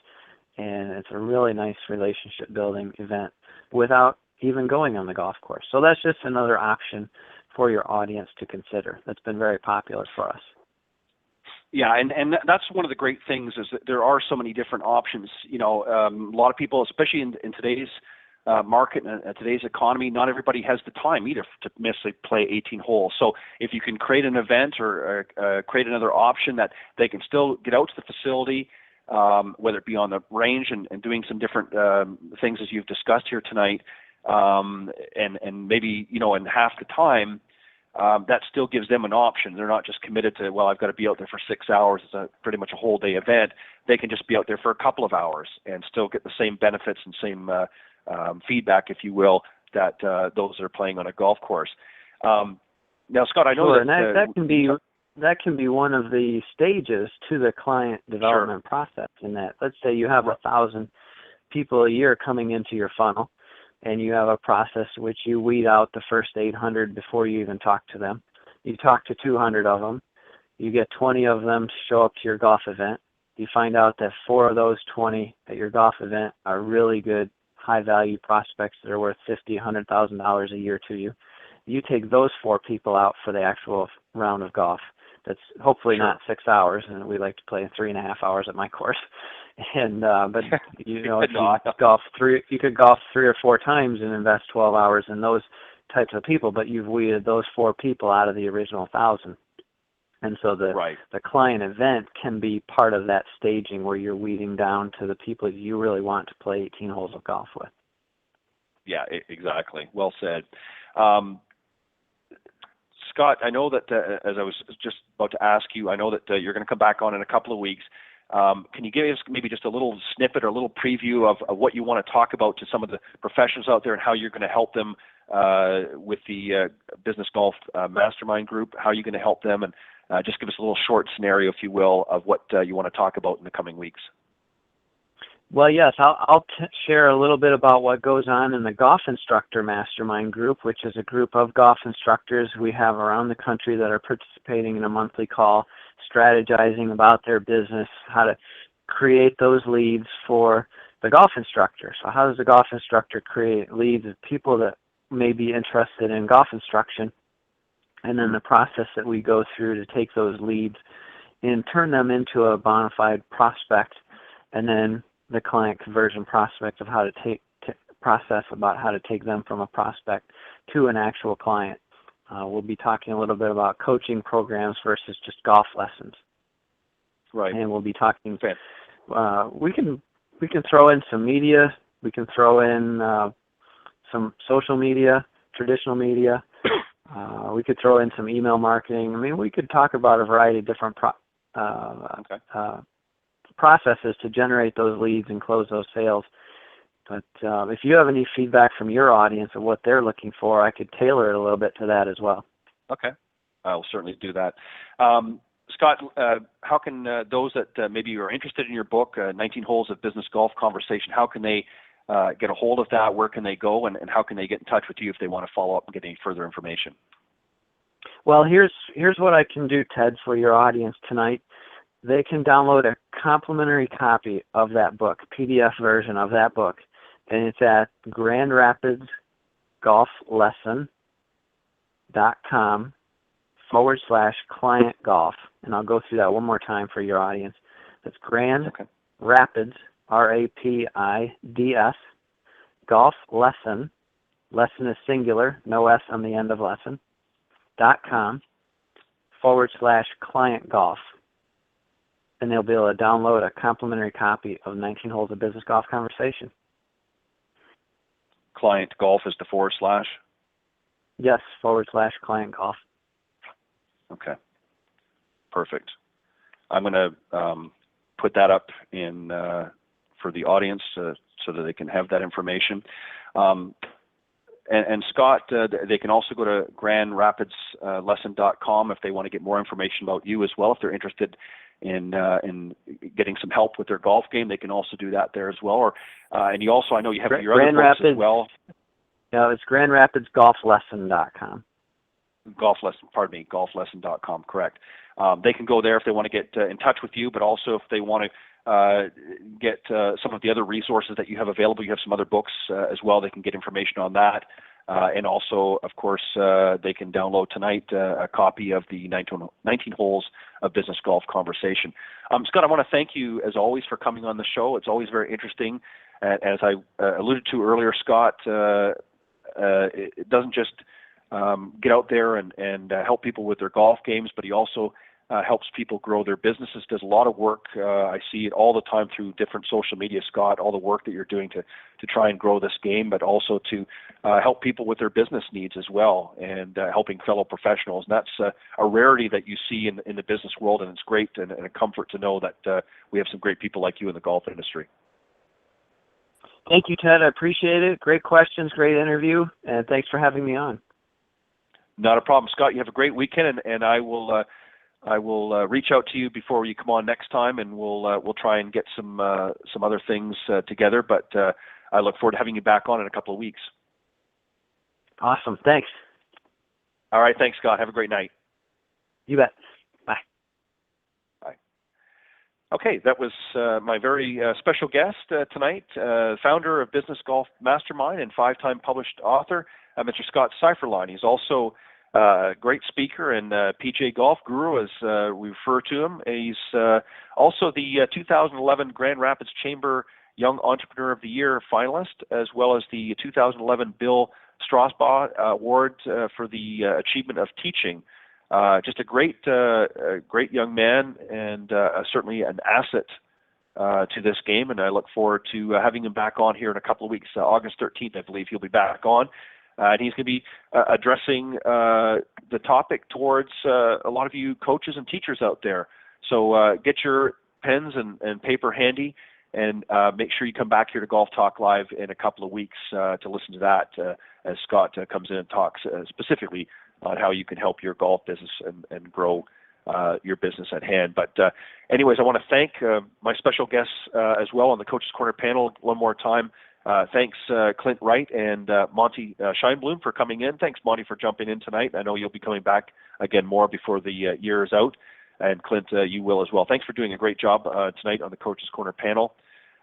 and it's a really nice relationship-building event without even going on the golf course. So that's just another option for your audience to consider. That's been very popular for us. Yeah, and that's one of the great things is that there are so many different options. A lot of people, especially in today's market and today's economy, not everybody has the time either to necessarily play 18 holes. So if you can create an event or create another option that they can still get out to the facility, whether it be on the range and doing some different things as you've discussed here tonight, and maybe, in half the time, that still gives them an option. They're not just committed to, well, I've got to be out there for 6 hours. It's pretty much a whole day event. They can just be out there for a couple of hours and still get the same benefits and same feedback, if you will, that those that are playing on a golf course. Now, Scott, I know that can be one of the stages to the client development process. In that, let's say you have 1,000 people a year coming into your funnel, and you have a process which you weed out the first 800 before you even talk to them. You talk to 200 of them. You get 20 of them to show up to your golf event. You find out that 4 of those 20 at your golf event are really good, high-value prospects that are worth $50,000, $100,000 a year to you. You take those 4 people out for the actual round of golf. That's hopefully not 6 hours, and we like to play in 3.5 hours at my course. And but you could golf 3 or 4 times and invest 12 hours in those types of people, but you've weeded those 4 people out of the original 1,000. And so the client event can be part of that staging where you're weeding down to the people you really want to play 18 holes of golf with. Yeah, exactly. Well said. Scott, I know that as I was just about to ask you, I know that you're going to come back on in a couple of weeks. Can you give us maybe just a little snippet or a little preview of what you want to talk about to some of the professionals out there and how you're going to help them with the Business Golf Mastermind Group? How are you going to help them? And just give us a little short scenario, if you will, of what you want to talk about in the coming weeks. Well, yes, I'll share a little bit about what goes on in the Golf Instructor Mastermind Group, which is a group of golf instructors we have around the country that are participating in a monthly call, strategizing about their business, how to create those leads for the golf instructor. So how does the golf instructor create leads of people that may be interested in golf instruction? And then the process that we go through to take those leads and turn them into a bona fide prospect, and then the client conversion prospect of how to process about how to take them from a prospect to an actual client. We'll be talking a little bit about coaching programs versus just golf lessons. Right. And we'll be talking. We can throw in some media. We can throw in some social media, traditional media. We could throw in some email marketing. I mean, we could talk about a variety of different processes to generate those leads and close those sales. But if you have any feedback from your audience of what they're looking for, I could tailor it a little bit to that as well. Okay. I'll certainly do that. Scott, how can those that maybe are interested in your book, 19 Holes of Business Golf Conversation, how can they get a hold of that? Where can they go, and how can they get in touch with you if they want to follow up and get any further information? Well, here's what I can do, Ted, for your audience tonight. They can download a complimentary copy of that book, PDF version of that book, and it's at GrandRapidsGolfLesson.com/client golf. And I'll go through that one more time for your audience. That's Grand Rapids, RAPIDS, Golf Lesson. Lesson is singular, no S on the end of lesson. .com/client golf. And they'll be able to download a complimentary copy of 19 Holes of Business Golf Conversation. Client golf is the /? Yes, /client golf. Okay. Perfect. I'm going to put that up in for the audience so that they can have that information. And Scott, they can also go to GrandRapidsLesson.com if they want to get more information about you as well. If they're interested in getting some help with their golf game, they can also do that there as well. Or and you also, I know you have your other books as well. No, it's GrandRapidsGolfLesson.com. GolfLesson.com, correct. They can go there if they want to get in touch with you, but also if they want to get some of the other resources that you have available. You have some other books as well. They can get information on that. And also, of course, they can download tonight a copy of the 19 Holes of Business Golf Conversation. Scott, I want to thank you, as always, for coming on the show. It's always very interesting. As I alluded to earlier, Scott, it doesn't just get out there and help people with their golf games, but he also helps people grow their businesses, does a lot of work. I see it all the time through different social media, Scott, all the work that you're doing to try and grow this game, but also to help people with their business needs as well, and helping fellow professionals. And that's a rarity that you see in the business world, and it's great and a comfort to know that we have some great people like you in the golf industry. Thank you, Ted. I appreciate it. Great questions, great interview, and thanks for having me on. Not a problem, Scott. You have a great weekend, and I will reach out to you before you come on next time, and we'll try and get some other things together. But I look forward to having you back on in a couple of weeks. Awesome. Thanks. All right. Thanks, Scott. Have a great night. You bet. Bye. Bye. Okay, that was my very special guest tonight, founder of Business Golf Mastermind and 5-time published author, Mr. Scott Seifferlein. He's also a great speaker and PGA Golf Guru, as we refer to him. He's also the 2011 Grand Rapids Chamber Young Entrepreneur of the Year finalist, as well as the 2011 Bill Strasbaugh Award for the Achievement of Teaching. Just a great young man, and certainly an asset to this game. And I look forward to having him back on here in a couple of weeks. August 13th, I believe he'll be back on. and he's going to be addressing the topic towards a lot of you coaches and teachers out there. So get your pens and paper handy, and make sure you come back here to Golf Talk Live in a couple of weeks to listen to that as Scott comes in and talks specifically on how you can help your golf business and grow your business at hand. But anyways, I want to thank my special guests as well on the Coach's Corner panel one more time. Thanks, Clint Wright and Monty Scheinblum for coming in. Thanks, Monty, for jumping in tonight. I know you'll be coming back again more before the year is out. And Clint, you will as well. Thanks for doing a great job tonight on the Coach's Corner panel.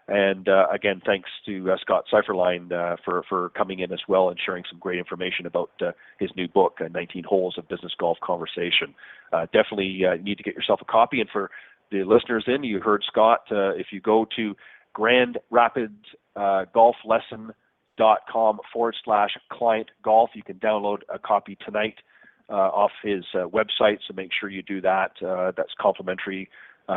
And again, thanks to Scott Seifferlein for coming in as well and sharing some great information about his new book, 19 Holes of Business Golf Conversation. Definitely need to get yourself a copy. And for the listeners you heard Scott, if you go to GrandRapidsGolfLesson.com/client golf, you can download a copy tonight off his website, so make sure you do that. That's complimentary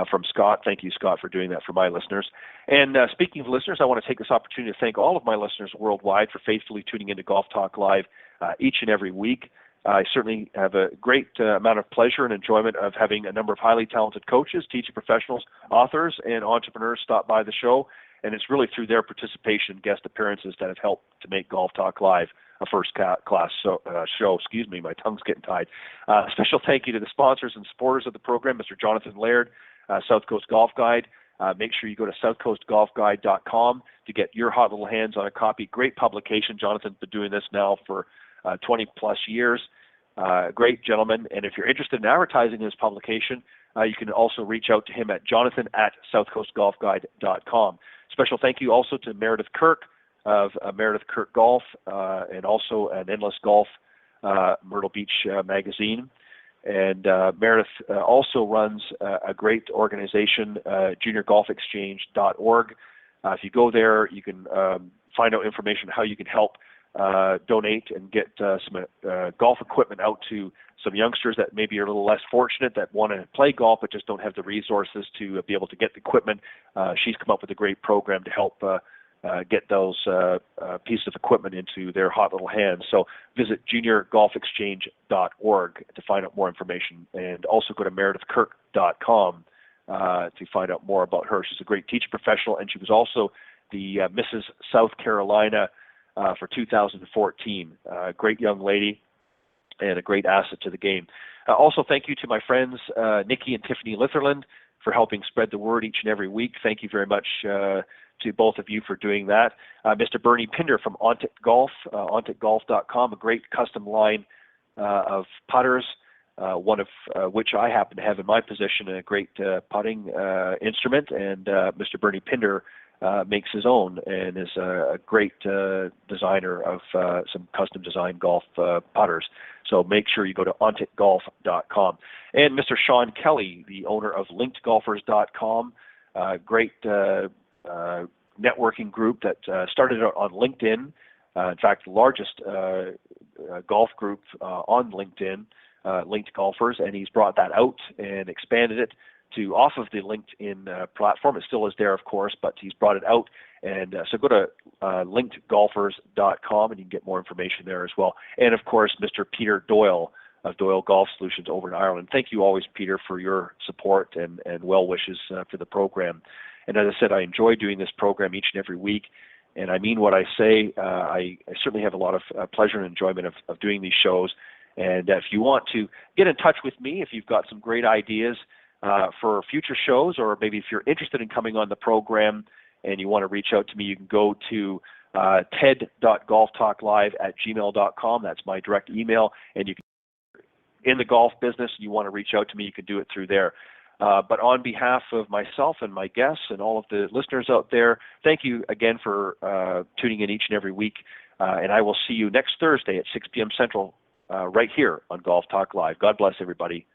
from Scott. Thank you, Scott, for doing that for my listeners. And speaking of listeners, I want to take this opportunity to thank all of my listeners worldwide for faithfully tuning into Golf Talk Live each and every week. I certainly have a great amount of pleasure and enjoyment of having a number of highly talented coaches, teaching professionals, authors, and entrepreneurs stop by the show. And it's really through their participation, guest appearances, that have helped to make Golf Talk Live a first-class show. Excuse me, my tongue's getting tied. Special thank you to the sponsors and supporters of the program, Mr. Jonathan Laird, South Coast Golf Guide. Make sure you go to southcoastgolfguide.com to get your hot little hands on a copy. Great publication. Jonathan's been doing this now for 20-plus years. Great gentleman. And if you're interested in advertising his publication, you can also reach out to him at jonathan@southcoastgolfguide.com. Special thank you also to Meredith Kirk of Meredith Kirk Golf and also an Endless Golf Myrtle Beach magazine. And Meredith also runs a great organization, juniorgolfexchange.org. If you go there, you can find out information on how you can help donate and get some golf equipment out to some youngsters that maybe are a little less fortunate, that want to play golf but just don't have the resources to be able to get the equipment. She's come up with a great program to help get those pieces of equipment into their hot little hands. So visit juniorgolfexchange.org to find out more information, and also go to meredithkirk.com to find out more about her. She's a great teacher professional, and she was also the Mrs. South Carolina for 2014. Great young lady and a great asset to the game. Also, thank you to my friends Nikki and Tiffany Litherland for helping spread the word each and every week. Thank you very much to both of you for doing that. Mr. Bernie Pinder from Ontic Golf, onticgolf.com, a great custom line of putters, one of which I happen to have in my possession, a great putting instrument, and Mr. Bernie Pinder makes his own and is a great designer of some custom designed golf putters. So make sure you go to onticgolf.com. And Mr. Sean Kelly, the owner of linkedgolfers.com, great networking group that started on LinkedIn. In fact, the largest golf group on LinkedIn, Linked Golfers, and he's brought that out and expanded it to off of the LinkedIn platform. It still is there, of course, but he's brought it out. And so go to linkedgolfers.com and you can get more information there as well. And of course, Mr. Peter Doyle of Doyle Golf Solutions over in Ireland. Thank you always, Peter, for your support and well wishes for the program. And as I said, I enjoy doing this program each and every week. And I mean what I say. I certainly have a lot of pleasure and enjoyment of doing these shows. And if you want to get in touch with me, if you've got some great ideas for future shows, or maybe if you're interested in coming on the program and you want to reach out to me, you can go to ted.golftalklive@gmail.com. That's my direct email. And you can, in the golf business, you want to reach out to me, you can do it through there. But on behalf of myself and my guests and all of the listeners out there, thank you again for tuning in each and every week. And I will see you next Thursday at 6 p.m. Central right here on Golf Talk Live. God bless everybody.